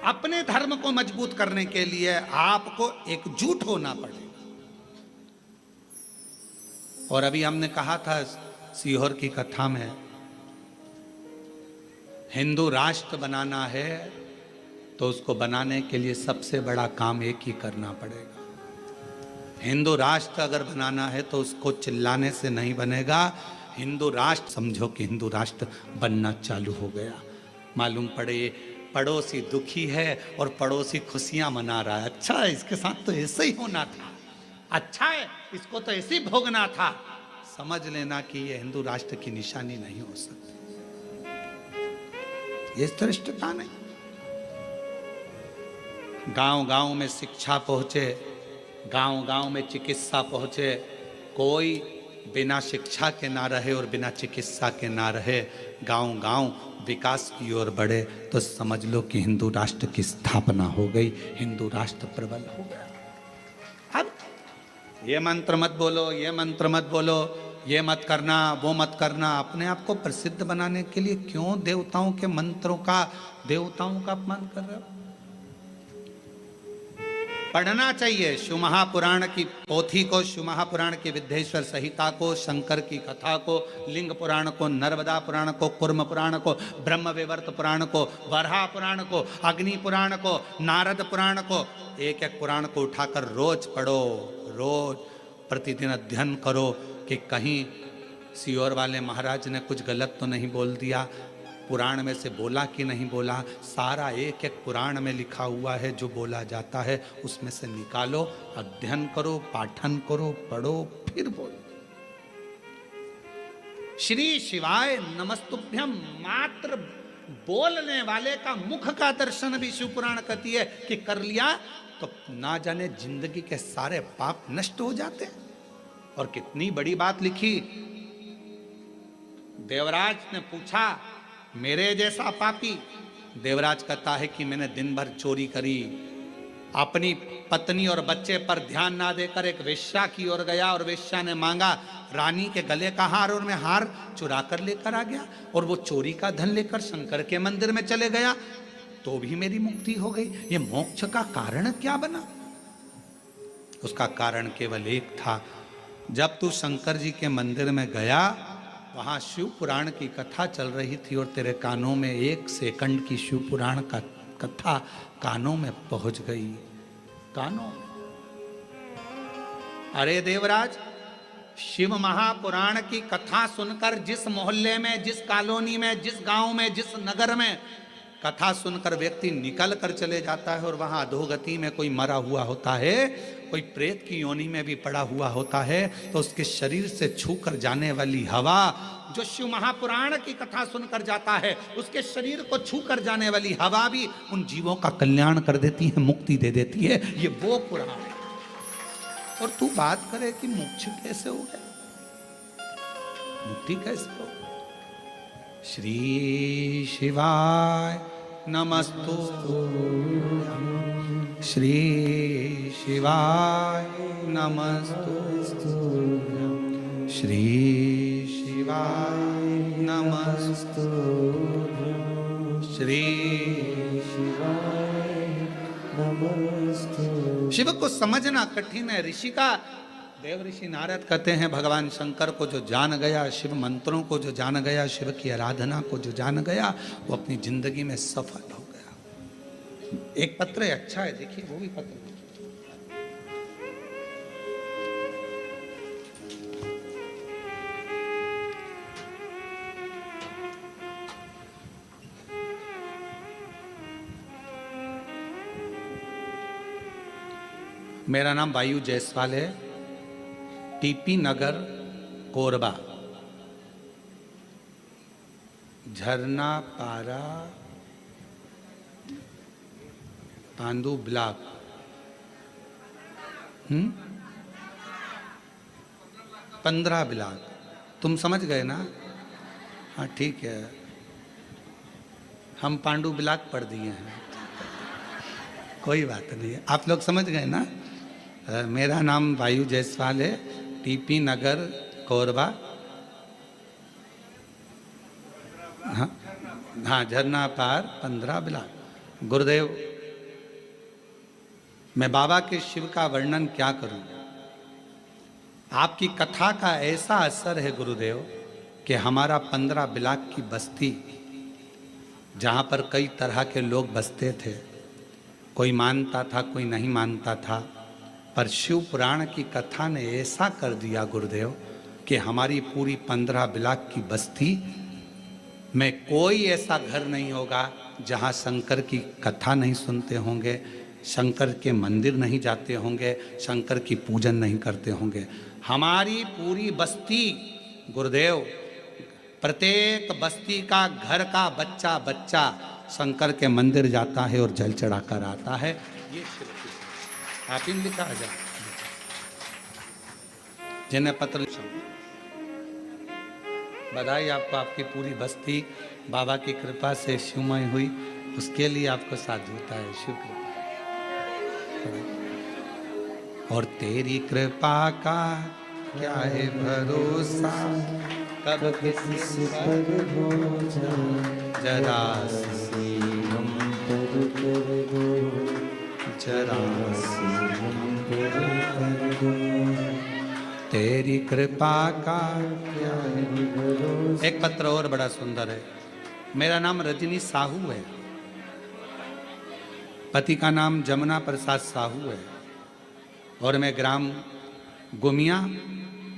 अपने धर्म को मजबूत करने के लिए आपको एकजुट होना पड़ेगा। और अभी हमने कहा था सीहोर की कथा में, हिंदू राष्ट्र बनाना है तो उसको बनाने के लिए सबसे बड़ा काम एक ही करना पड़ेगा। हिंदू राष्ट्र अगर बनाना है तो उसको चिल्लाने से नहीं बनेगा। हिंदू राष्ट्र, समझो कि हिंदू राष्ट्र बनना चालू हो गया। मालूम पड़े पड़ोसी दुखी है और पड़ोसी खुशियां मना रहा है। अच्छा है, इसके साथ तो ऐसे ही होना था, अच्छा है, इसको तो ऐसे ही भोगना था। समझ लेना कि यह हिंदू राष्ट्र की निशानी नहीं हो सकती, ये श्रेष्ठता नहीं। गांव गांव में शिक्षा पहुंचे, गांव गांव में चिकित्सा पहुंचे। कोई बिना शिक्षा के ना रहे और बिना चिकित्सा के ना रहे। गांव गांव विकास की ओर बढ़े तो समझ लो कि हिंदू राष्ट्र की स्थापना हो गई, हिंदू राष्ट्र प्रबल हो गया। अब ये मंत्र मत बोलो, ये मंत्र मत बोलो, ये मत करना, वो मत करना। अपने आप को प्रसिद्ध बनाने के लिए क्यों देवताओं के मंत्रों का, देवताओं का अपमान कर रहे हो? पढ़ना चाहिए शिव महापुराण की पोथी को, शिव महापुराण की विद्येश्वर संहिता को, शंकर की कथा को, लिंग पुराण को, नर्मदा पुराण को, कुर्म पुराण को, ब्रह्म विवर्त पुराण को, वराह पुराण को, अग्नि पुराण को, नारद पुराण को, एक एक पुराण को उठाकर रोज पढ़ो, रोज प्रतिदिन अध्ययन करो कि कहीं सीहोर वाले महाराज ने कुछ गलत तो नहीं बोल दिया, पुराण में से बोला कि नहीं बोला। सारा एक एक पुराण में लिखा हुआ है, जो बोला जाता है उसमें से निकालो, अध्ययन करो, पाठन करो, पढ़ो, फिर बोलो। श्री शिवाय नमस्तुभ्यम मात्र बोलने वाले का मुख का दर्शन भी शिव पुराण कहती है कि कर लिया तो ना जाने जिंदगी के सारे पाप नष्ट हो जाते। और कितनी बड़ी बात लिखी। देवराज ने पूछा मेरे जैसा पापी, देवराज कहता है कि मैंने दिन भर चोरी करी, अपनी पत्नी और बच्चे पर ध्यान ना देकर एक वेश्या की ओर गया और वेश्या ने मांगा रानी के गले का हार और मैं हार चुरा कर लेकर आ गया और वो चोरी का धन लेकर शंकर के मंदिर में चले गया तो भी मेरी मुक्ति हो गई। ये मोक्ष का कारण क्या बना? उसका कारण केवल एक था, जब तू शंकर जी के मंदिर में गया वहां शिव पुराण की कथा चल रही थी और तेरे कानों में 1 सेकंड की शिव पुराण का कथा कानों में पहुंच गई। कानों, अरे देवराज, शिव महापुराण की कथा सुनकर जिस मोहल्ले में, जिस कॉलोनी में, जिस गांव में, जिस नगर में कथा सुनकर व्यक्ति निकल कर चले जाता है और वहां अधोगति में कोई मरा हुआ होता है, कोई प्रेत की योनि में भी पड़ा हुआ होता है, तो उसके शरीर से छूकर जाने वाली हवा, जो शिव महापुराण की कथा सुनकर जाता है, उसके शरीर को छूकर जाने वाली हवा भी उन जीवों का कल्याण कर देती है, मुक्ति दे देती है। ये वो पुराण है। और तू बात करे कि मोक्ष कैसे हो गया, मुक्ति कैसे हो? श्री शिवाय नमस्तु, श्री शिवाय नमस्तु, श्री शिवाय नमस्तु, श्री शिवाय नमस्तु। शिव को समझना कठिन है। ऋषि का, देव ऋषि नारद कहते हैं भगवान शंकर को जो जान गया, शिव मंत्रों को जो जान गया, शिव की आराधना को जो जान गया, वो अपनी जिंदगी में सफल हो गया। एक पत्र है, अच्छा है, देखिए वो भी पत्र। मेरा नाम वायु जायसवाल है, टीपी नगर कोरबा, झरना पारा पांडु ब्लॉक। 15 ब्लॉक। तुम समझ गए ना? हाँ ठीक है, हम पांडु ब्लॉक पढ़ दिए हैं, कोई बात नहीं है, आप लोग समझ गए ना। मेरा नाम वायु जायसवाल है, टीपी नगर कोरबा, हाँ हाँ, झरना पार 15 ब्लॉक। गुरुदेव, मैं बाबा के शिव का वर्णन क्या करूं। आपकी कथा का ऐसा असर है गुरुदेव कि हमारा 15 ब्लॉक की बस्ती, जहां पर कई तरह के लोग बसते थे, कोई मानता था कोई नहीं मानता था, पर शिव पुराण की कथा ने ऐसा कर दिया गुरुदेव कि हमारी पूरी 15 ब्लॉक की बस्ती में कोई ऐसा घर नहीं होगा जहां शंकर की कथा नहीं सुनते होंगे, शंकर के मंदिर नहीं जाते होंगे, शंकर की पूजन नहीं करते होंगे। हमारी पूरी बस्ती गुरुदेव, प्रत्येक बस्ती का घर का बच्चा बच्चा शंकर के मंदिर जाता है और जल चढ़ाकर आता है। ये शिव की आप इन लिखा जा जिन्हें पत्र बधाई आपको, आपकी पूरी बस्ती बाबा की कृपा से शिवमय हुई, उसके लिए आपको साधुता है, शिव कृपा। और तेरी कृपा का क्या है भरोसा, कब किसी पर हो जरा सी हम पर कर दो, जरा सी हम पर कर दो, तेरी कृपा का क्या है भरोसा। एक पत्र और बड़ा सुंदर है। मेरा नाम रजनी साहू है, पति का नाम जमुना प्रसाद साहू है, और मैं ग्राम गुमिया,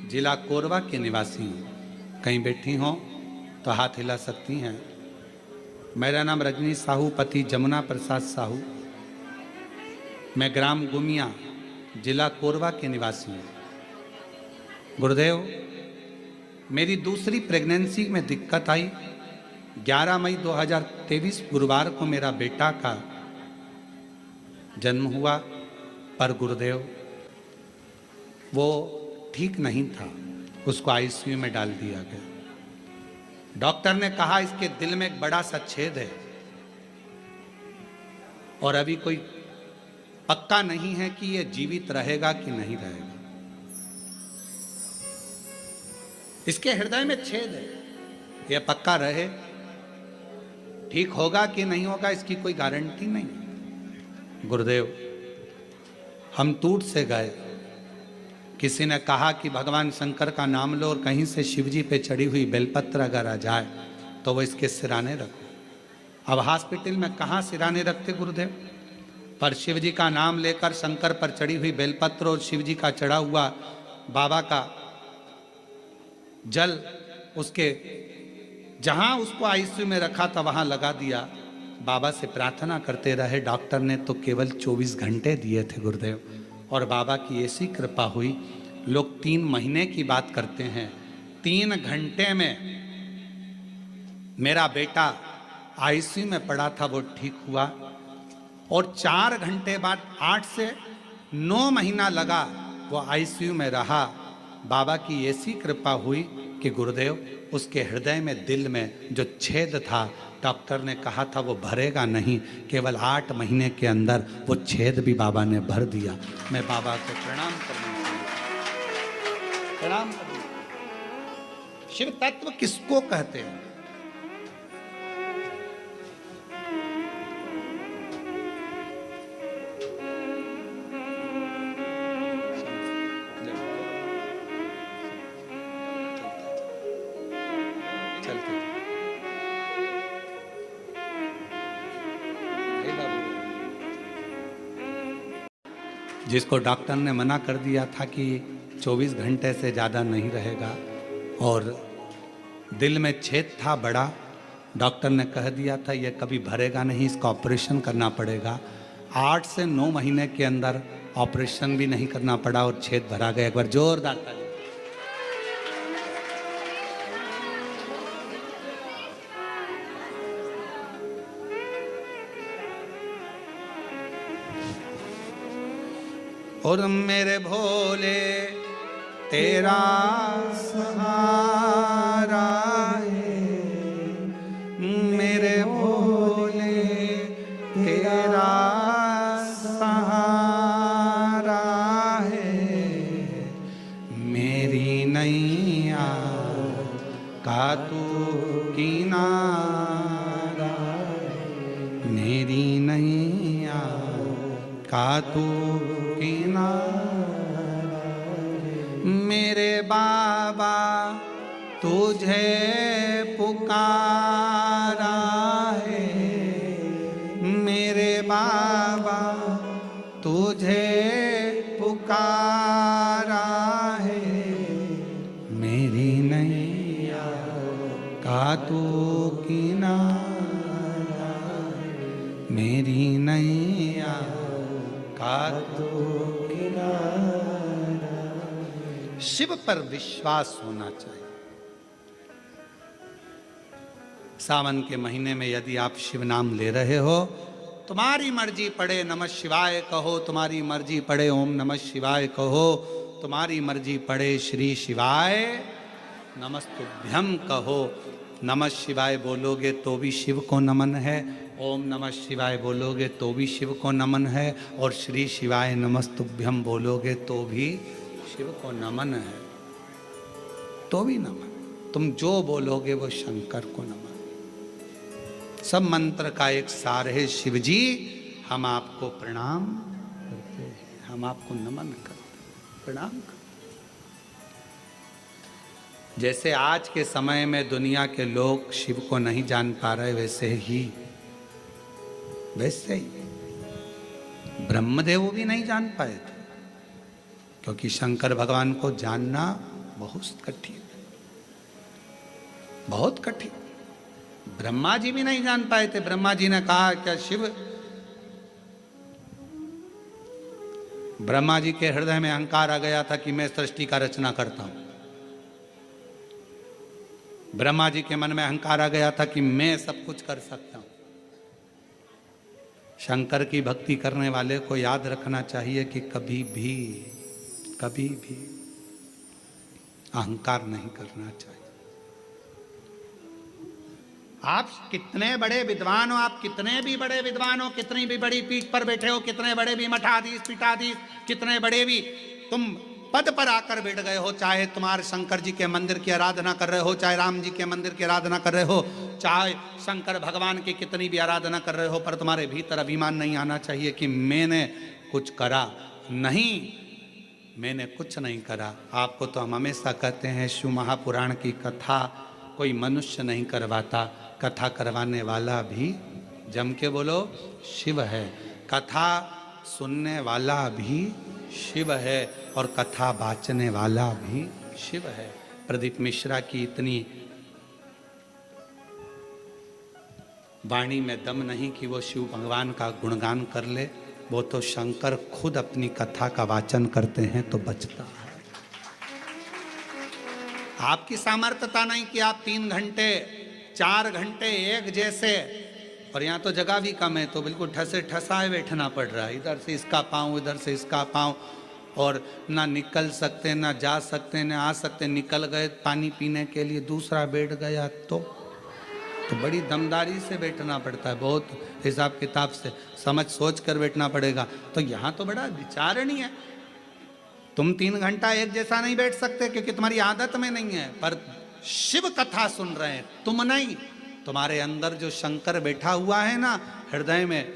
जिला कोरबा के निवासी हूँ। कहीं बैठी हों तो हाथ हिला सकती हैं। मेरा नाम रजनी साहू, पति जमुना प्रसाद साहू, मैं ग्राम गुमिया, जिला कोरबा के निवासी हूँ। गुरुदेव, मेरी दूसरी प्रेगनेंसी में दिक्कत आई। 11 मई 2023 गुरुवार को मेरा बेटा का जन्म हुआ, पर गुरुदेव वो ठीक नहीं था, उसको आईसीयू में डाल दिया गया। डॉक्टर ने कहा इसके दिल में एक बड़ा सा छेद है और अभी कोई पक्का नहीं है कि ये जीवित रहेगा कि नहीं रहेगा। इसके हृदय में छेद है, ये पक्का रहे, ठीक होगा कि नहीं होगा इसकी कोई गारंटी नहीं। गुरुदेव, हम टूट से गए। किसी ने कहा कि भगवान शंकर का नाम लो और कहीं से शिवजी पे चढ़ी हुई बेलपत्र अगर आ जाए तो वो इसके सिराने रखो। अब हॉस्पिटल में कहाँ सिराने रखते गुरुदेव, पर शिवजी का नाम लेकर शंकर पर चढ़ी हुई बेलपत्र और शिवजी का चढ़ा हुआ बाबा का जल उसके जहां उसको आईसीयू में रखा था वहां लगा दिया। बाबा से प्रार्थना करते रहे। डॉक्टर ने तो केवल 24 घंटे दिए थे गुरुदेव, और बाबा की ऐसी कृपा हुई। लोग 3 महीने की बात करते हैं, 3 घंटे में मेरा बेटा आईसीयू में पड़ा था, वो ठीक हुआ। और 4 घंटे बाद 8 से 9 महीना लगा वो आईसीयू में रहा। बाबा की ऐसी कृपा हुई कि गुरुदेव उसके हृदय में, दिल में जो छेद था, डॉक्टर ने कहा था वो भरेगा नहीं, केवल 8 महीने के अंदर वो छेद भी बाबा ने भर दिया। मैं बाबा को प्रणाम प्रणाम करूं। शिव तत्व किसको कहते हैं? जिसको डॉक्टर ने मना कर दिया था कि 24 घंटे से ज़्यादा नहीं रहेगा, और दिल में छेद था बड़ा, डॉक्टर ने कह दिया था ये कभी भरेगा नहीं, इसका ऑपरेशन करना पड़ेगा। 8 से 9 महीने के अंदर ऑपरेशन भी नहीं करना पड़ा और छेद भरा गया। एक बार जोरदार ताली। और मेरे भोले तेरा सहारा है, मेरे भोले तेरा सहारा है, मेरी नैया का तू किनारा, मेरी नैया का तू मेरे बाबा तुझे पुकारा है, मेरे बाबा तुझे पुकारा है, मेरी नैया का तू किनारा, मेरी नैया का तू किनारा। शिव पर विश्वास होना चाहिए। सावन के महीने में यदि आप शिव नाम ले रहे हो, तुम्हारी मर्जी पड़े नमः शिवाय कहो, तुम्हारी मर्जी पड़े ओम नमः शिवाय कहो, तुम्हारी मर्जी पड़े श्री शिवाय नमस्तुभ्यम कहो। नमः शिवाय बोलोगे तो भी शिव को नमन है, ओम नमः शिवाय बोलोगे तो भी शिव को नमन है, और श्री शिवाय नमस्तुभ्यम बोलोगे तो भी शिव को नमन है, तो भी नमन। तुम जो बोलोगे वो शंकर को नमन। सब मंत्र का एक सार है, शिव जी हम आपको प्रणाम करते हैं, हम आपको नमन करते हैं, प्रणाम करते। जैसे आज के समय में दुनिया के लोग शिव को नहीं जान पा रहे, वैसे ही ब्रह्मदेव भी नहीं जान पाए थे, क्योंकि शंकर भगवान को जानना बहुत कठिन, बहुत कठिन। ब्रह्मा जी भी नहीं जान पाए थे। ब्रह्मा जी ने कहा क्या शिव, ब्रह्मा जी के हृदय में अहंकार आ गया था कि मैं सृष्टि का रचना करता हूं। ब्रह्मा जी के मन में अहंकार आ गया था कि मैं सब कुछ कर सकता हूं। शंकर की भक्ति करने वाले को याद रखना चाहिए कि कभी भी अहंकार नहीं करना चाहिए। आप कितने बड़े विद्वान हो, आप कितने भी बड़े विद्वान हो, कितनी भी बड़ी पीठ पर बैठे हो, कितने बड़े भी मठाधीश पीठाधीश, कितने बड़े भी तुम पद पर आकर बैठ गए हो, चाहे तुम्हारे शंकर जी के मंदिर की आराधना कर रहे हो, चाहे राम जी के मंदिर की आराधना कर रहे हो, चाहे शंकर भगवान की कितनी भी आराधना कर रहे हो, पर तुम्हारे भीतर अभिमान नहीं आना चाहिए कि मैंने कुछ करा। नहीं, मैंने कुछ नहीं करा। आपको तो हम हमेशा कहते हैं शिव महापुराण की कथा कोई मनुष्य नहीं करवाता, कथा करवाने वाला भी जम के बोलो शिव है, कथा सुनने वाला भी शिव है, और कथा वाचने वाला भी शिव है। प्रदीप मिश्रा की इतनी वाणी में दम नहीं कि वो शिव भगवान का गुणगान कर ले, वो तो शंकर खुद अपनी कथा का वाचन करते हैं तो बचता है। आपकी सामर्थ्यता नहीं कि आप 3 घंटे 4 घंटे एक जैसे, और यहाँ तो जगह भी कम है तो बिल्कुल ठसे ठसाए बैठना पड़ रहा है, इधर से इसका पाँव इधर से इसका पाँव, और ना निकल सकते ना जा सकते ना आ सकते। निकल गए पानी पीने के लिए, दूसरा बैठ गया तो बड़ी दमदारी से बैठना पड़ता है, बहुत हिसाब किताब से समझ सोच कर बैठना पड़ेगा। तो यहाँ तो बड़ा विचारणीय है। तुम 3 घंटा एक जैसा नहीं बैठ सकते क्योंकि तुम्हारी आदत में नहीं है, पर शिव कथा सुन रहे हैं तुम नहीं, तुम्हारे अंदर जो शंकर बैठा हुआ है ना हृदय में,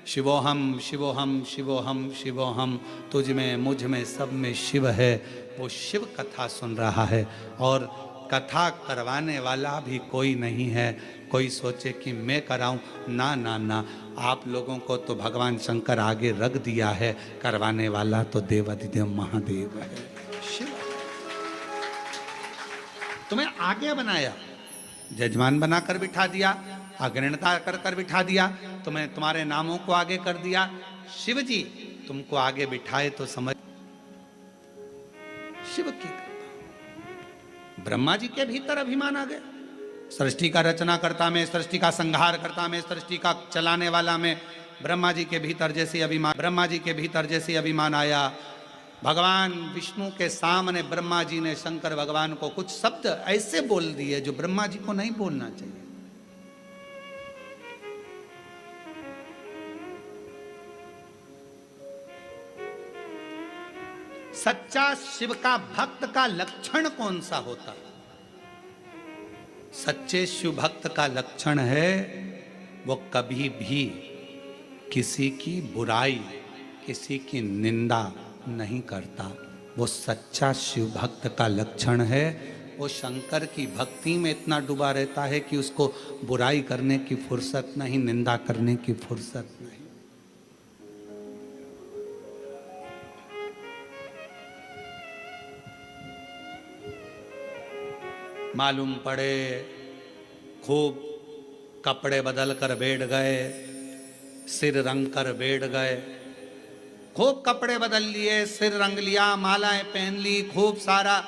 शिवोहम शिवोहम शिवोहम शिवोहम, तुझ में मुझ में सब में शिव है, वो शिव कथा सुन रहा है। और कथा करवाने वाला भी कोई नहीं है। कोई सोचे कि मैं कराऊं, ना ना ना, आप लोगों को तो भगवान शंकर आगे रख दिया है, करवाने वाला तो देवाधिदेव महादेव है, शिव। तुम्हें आगे बनाया, जजमान बनाकर बिठा दिया, अग्रणता कर कर बिठा दिया, तुम्हें तुम्हारे नामों को आगे कर दिया। शिव जी तुमको आगे बिठाए तो समझ। शिव की कृपा। ब्रह्मा जी के भीतर अभिमान आ गया, सृष्टि का रचना करता में, सृष्टि का संहार करता में, सृष्टि का चलाने वाला में ब्रह्मा जी के भीतर जैसे अभिमान, ब्रह्मा जी के भीतर जैसे अभिमान आया। भगवान विष्णु के सामने ब्रह्मा जी ने शंकर भगवान को कुछ शब्द ऐसे बोल दिए जो ब्रह्मा जी को नहीं बोलना चाहिए। सच्चा शिव का भक्त का लक्षण कौन सा होता है? सच्चे शिव भक्त का लक्षण है वो कभी भी किसी की बुराई, किसी की निंदा नहीं करता। वो सच्चा शिव भक्त का लक्षण है। वो शंकर की भक्ति में इतना डूबा रहता है कि उसको बुराई करने की फुर्सत नहीं, निंदा करने की फुर्सत नहीं। मालूम पड़े खूब कपड़े बदल कर बैठ गए, सिर रंग कर बैठ गए, खूब कपड़े बदल लिए, सिर रंग लिया, मालाएं पहन ली, खूब सारा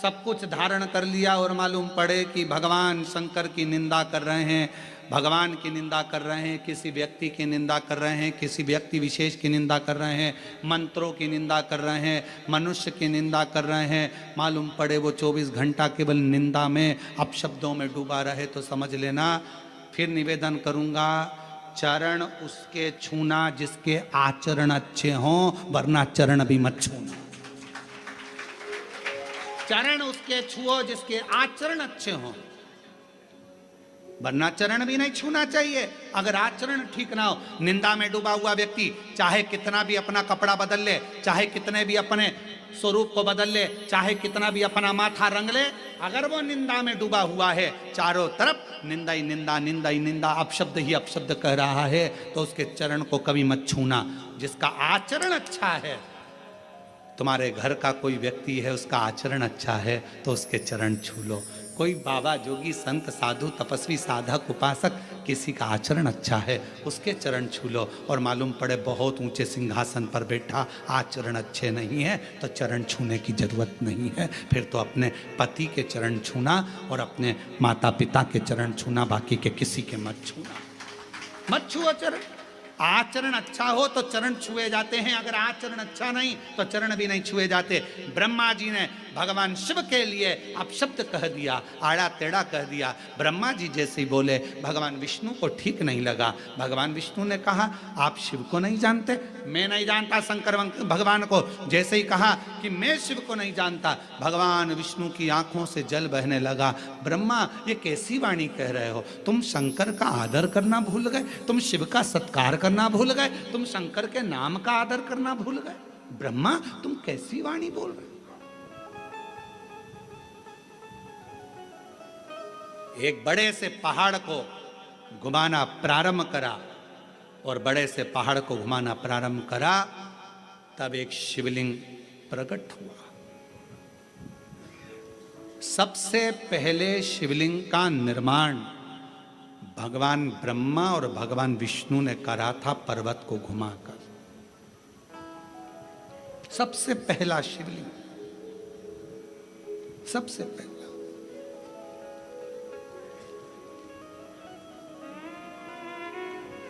सब कुछ धारण कर लिया, और मालूम पड़े कि भगवान शंकर की निंदा कर रहे हैं, भगवान की निंदा कर रहे हैं, किसी व्यक्ति की निंदा कर रहे हैं, किसी व्यक्ति विशेष की निंदा कर रहे हैं, मंत्रों की निंदा कर रहे हैं, मनुष्य की निंदा कर रहे हैं। मालूम पड़े वो 24 घंटा केवल निंदा में, अपशब्दों में डूबा रहे तो समझ लेना। फिर निवेदन करूंगा, चरण उसके छूना जिसके आचरण अच्छे हों, वरना चरण भी मत छूना। चरण उसके छुओ जिसके आचरण अच्छे हों, वरना चरण भी नहीं छूना चाहिए। अगर आचरण ठीक ना हो, निंदा में डूबा हुआ व्यक्ति चाहे कितना भी अपना कपड़ा बदल ले, चाहे कितने भी अपने स्वरूप को बदल ले, चाहे कितना भी अपना माथा रंग ले, अगर वो निंदा में डूबा हुआ है, चारों तरफ निंदा ही निंदा, निंदा ही निंदा, अपशब्द ही अपशब्द कह रहा है, तो उसके चरण को कभी मत छूना। जिसका आचरण अच्छा है, तुम्हारे घर का कोई व्यक्ति है उसका आचरण अच्छा है तो उसके चरण छू लो। कोई बाबा जोगी संत साधु तपस्वी साधक उपासक किसी का आचरण अच्छा है उसके चरण छू लो। और मालूम पड़े बहुत ऊंचे सिंहासन पर बैठा, आचरण अच्छे नहीं है तो चरण छूने की जरूरत नहीं है। फिर तो अपने पति के चरण छूना और अपने माता पिता के चरण छूना, बाकी के किसी के मत छूना। मत छुओ चरण। आचरण अच्छा हो तो चरण छुए जाते हैं, अगर आचरण अच्छा नहीं तो चरण भी नहीं छुए जाते। ब्रह्मा जी ने भगवान शिव के लिए अपशब्द कह दिया, आड़ा टेढ़ा कह दिया। ब्रह्मा जी जैसे ही बोले, भगवान विष्णु को ठीक नहीं लगा। भगवान विष्णु ने कहा, आप शिव को नहीं जानते? मैं नहीं जानता शंकर भगवान को। जैसे ही कहा कि मैं शिव को नहीं जानता, भगवान विष्णु की आंखों से जल बहने लगा। ब्रह्मा, ये कैसी वाणी कह रहे हो? तुम शंकर का आदर करना भूल गए, तुम शिव का सत्कार करना भूल गए, तुम शंकर के नाम का आदर करना भूल गए। ब्रह्मा, तुम कैसी वाणी बोल रहे? एक बड़े से पहाड़ को घुमाना प्रारंभ करा, और बड़े से पहाड़ को घुमाना प्रारंभ करा, तब एक शिवलिंग प्रकट हुआ। सबसे पहले शिवलिंग का निर्माण भगवान ब्रह्मा और भगवान विष्णु ने करा था, पर्वत को घुमाकर। सबसे पहला शिवलिंग, सबसे पहला।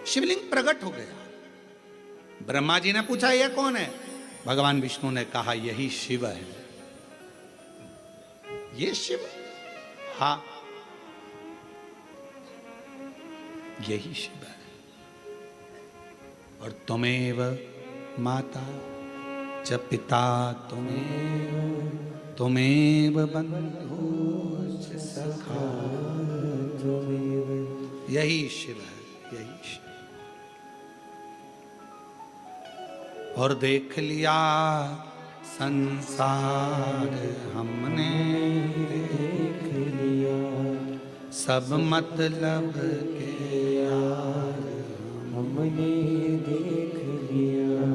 शिवलिंग प्रकट हो गया। ब्रह्मा जी ने पूछा, यह कौन है? भगवान विष्णु ने कहा, यही शिव है। ये शिव? हाँ, यही शिव है। और तुमेव माता च पिता तुमेव बंधु च सखा तुमेव। यही शिव है, यही शिव। और देख लिया संसार हमने, देख लिया सब मतलब के यार हमने देख लिया।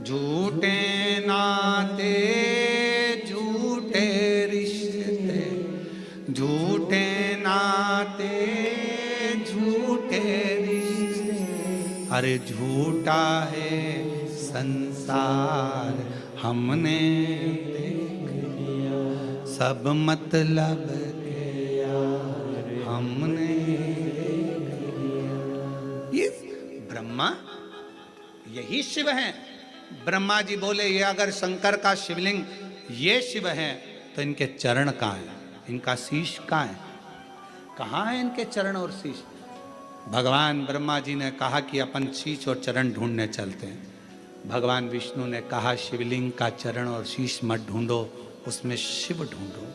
झूठे नाते झूठे रिश्ते, झूठे नाते झूठे रिश्ते, अरे झूठा है संसार संसार हमने देख लिया, सब मतलब के यार हमने देख लिया। ये ब्रह्मा यही शिव है। ब्रह्मा जी बोले ये अगर शंकर का शिवलिंग ये शिव है तो इनके चरण कहाँ है, इनका शीश कहाँ है, कहाँ है इनके चरण और शीश। भगवान ब्रह्मा जी ने कहा कि अपन शीश और चरण ढूंढने चलते हैं। भगवान विष्णु ने कहा शिवलिंग का चरण और शीश मत ढूंढो, उसमें शिव ढूंढो,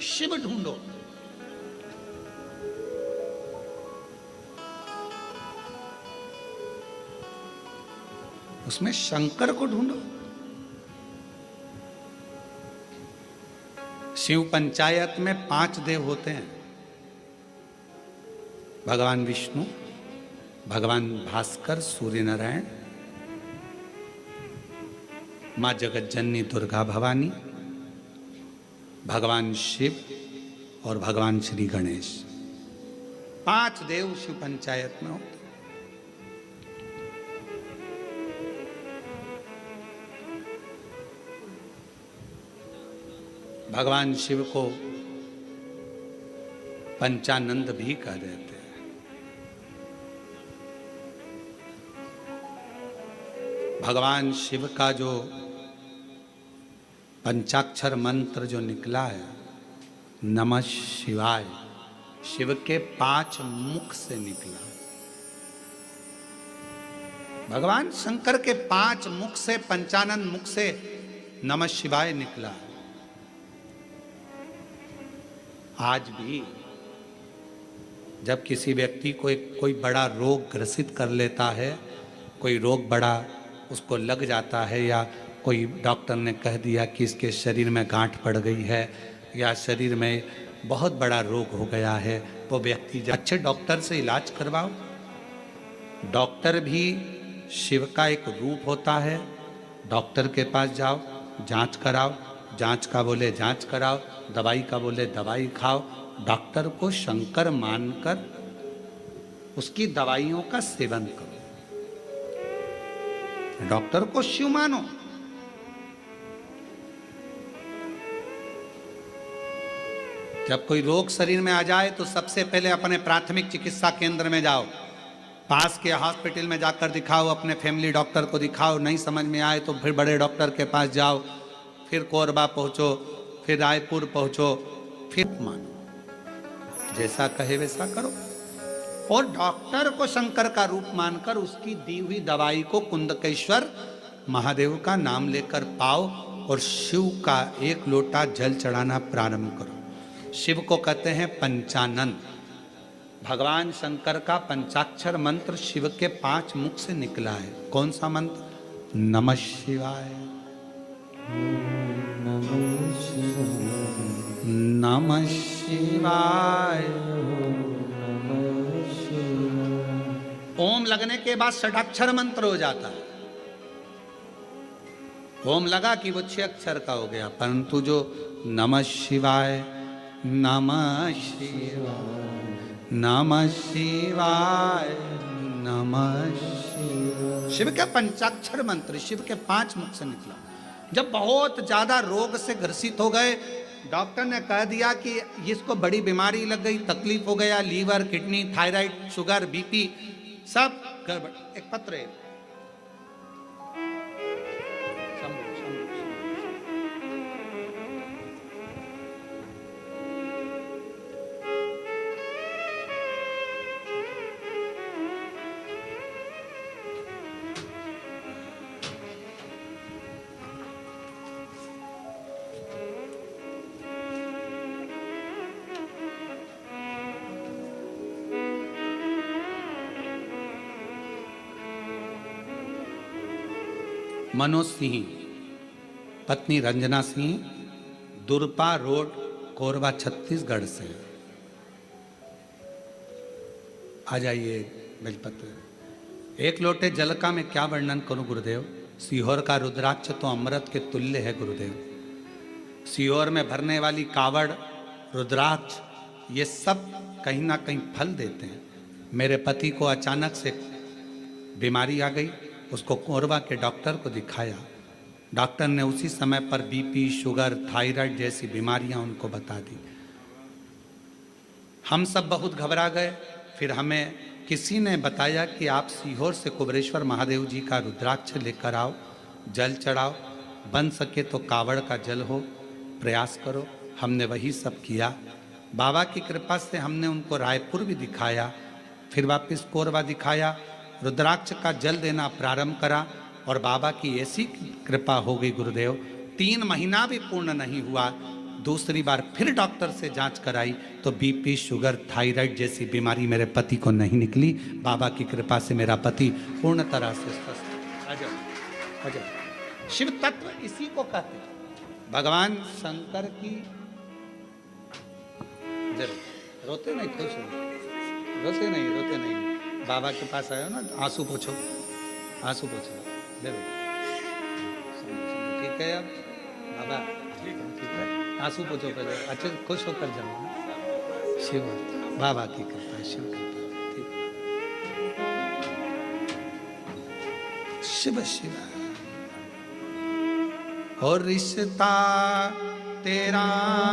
शिव ढूंढो। उसमें शंकर को ढूंढो। शिव पंचायत में 5 देव होते हैं, भगवान विष्णु, भगवान भास्कर, सूर्य नारायण, मां जगत जननी दुर्गा भवानी, भगवान शिव और भगवान श्री गणेश। 5 देव शिव पंचायत में होते। भगवान शिव को पंचानंद भी कह देते हैं। भगवान शिव का जो पंचाक्षर मंत्र जो निकला है, नमः शिवाय, शिव के 5 मुख से निकला। भगवान शंकर के 5 मुख से, पंचानंद मुख से नमः शिवाय निकला। आज भी जब किसी व्यक्ति को कोई बड़ा रोग ग्रसित कर लेता है, कोई रोग बड़ा उसको लग जाता है, या कोई डॉक्टर ने कह दिया कि इसके शरीर में गांठ पड़ गई है या शरीर में बहुत बड़ा रोग हो गया है, वो व्यक्ति जब अच्छे डॉक्टर से इलाज करवाओ। डॉक्टर भी शिव का एक रूप होता है। डॉक्टर के पास जाओ, जांच कराओ, जांच का बोले जांच कराओ, दवाई का बोले दवाई खाओ। डॉक्टर को शंकर मानकर उसकी दवाइयों का सेवन करो। डॉक्टर को शिव मानो। जब कोई रोग शरीर में आ जाए तो सबसे पहले अपने प्राथमिक चिकित्सा केंद्र में जाओ, पास के हॉस्पिटल में जाकर दिखाओ, अपने फैमिली डॉक्टर को दिखाओ। नहीं समझ में आए तो फिर बड़े डॉक्टर के पास जाओ, फिर कोरबा पहुंचो, फिर रायपुर पहुंचो, फिर मानो। जैसा कहे वैसा करो। और डॉक्टर को शंकर का रूप मानकर उसकी दी हुई दवाई को कुंदकेश्वर महादेव का नाम लेकर पाओ और शिव का 1 लोटा जल चढ़ाना प्रारंभ करो। शिव को कहते हैं पंचानन। भगवान शंकर का पंचाक्षर मंत्र शिव के 5 मुख से निकला है। कौन सा मंत्र? नमः शिवाय, नमः शिवाय। ओम लगने के बाद षडाक्षर मंत्र हो जाता है। ओम लगा कि वो 6 अक्षर का हो गया, परंतु जो नमः शिवाय, नमः शिवाय, नमः शिवाय, नमः शिवाय, शिव के पंचाक्षर मंत्र शिव के 5 मुख से निकला। जब बहुत ज्यादा रोग से ग्रसित हो गए, डॉक्टर ने कह दिया कि इसको बड़ी बीमारी लग गई, तकलीफ हो गया, liver, kidney, thyroid, sugar, BP सब गड़बड़। एक पत्र है, मनोज सिंह, पत्नी रंजना सिंह, दुरपा रोड, कोरबा, छत्तीसगढ़ से। आ जाइए बेलपत्र। 1 लोटे जल का मैं क्या वर्णन करूं गुरुदेव। सीहोर का रुद्राक्ष तो अमृत के तुल्य है गुरुदेव। सीहोर में भरने वाली कावड़, रुद्राक्ष, ये सब कहीं ना कहीं फल देते हैं। मेरे पति को अचानक से बीमारी आ गई, उसको कोरबा के डॉक्टर को दिखाया। डॉक्टर ने उसी समय पर बीपी, शुगर, थायराइड जैसी बीमारियां उनको बता दी। हम सब बहुत घबरा गए। फिर हमें किसी ने बताया कि आप सीहोर से कुबरेश्वर महादेव जी का रुद्राक्ष लेकर आओ, जल चढ़ाओ, बन सके तो कावड़ का जल हो, प्रयास करो। हमने वही सब किया। बाबा की कृपा से हमने उनको रायपुर भी दिखाया, फिर वापस कोरबा दिखाया, रुद्राक्ष का जल देना प्रारंभ करा और बाबा की ऐसी कृपा हो गई गुरुदेव, 3 महीना भी पूर्ण नहीं हुआ, दूसरी बार फिर डॉक्टर से जांच कराई तो बीपी, शुगर, थायराइड जैसी बीमारी मेरे पति को नहीं निकली। बाबा की कृपा से मेरा पति पूर्ण तरह से स्वस्थ। आ जाओ। शिव तत्व इसी को कहते हैं। भगवान शंकर की रोते नहीं, खुश हो, रोते नहीं। बाबा के पास आयो ना, आंसू पोछो, आंसू पोछो, जरूर। ठीक है अब बाबा, ठीक है, आंसू पोछो पहले, अच्छे खुश होकर जाओ। शिव बाबा की कृपा, शिव कृपा, ठीक। शिव शिव। और रिश्ता तेरा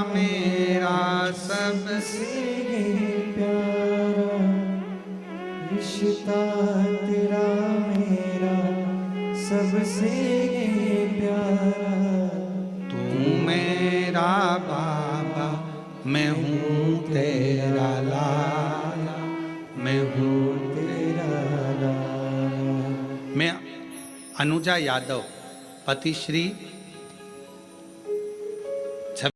मेरा सबसे प्यारा, रिश्ता तेरा मेरा सबसे प्यारा। तू मेरा बाबा, मैं हूँ तेरा लाला, मैं हूँ तेरा लाला। मैं अनुजा यादव, पति श्री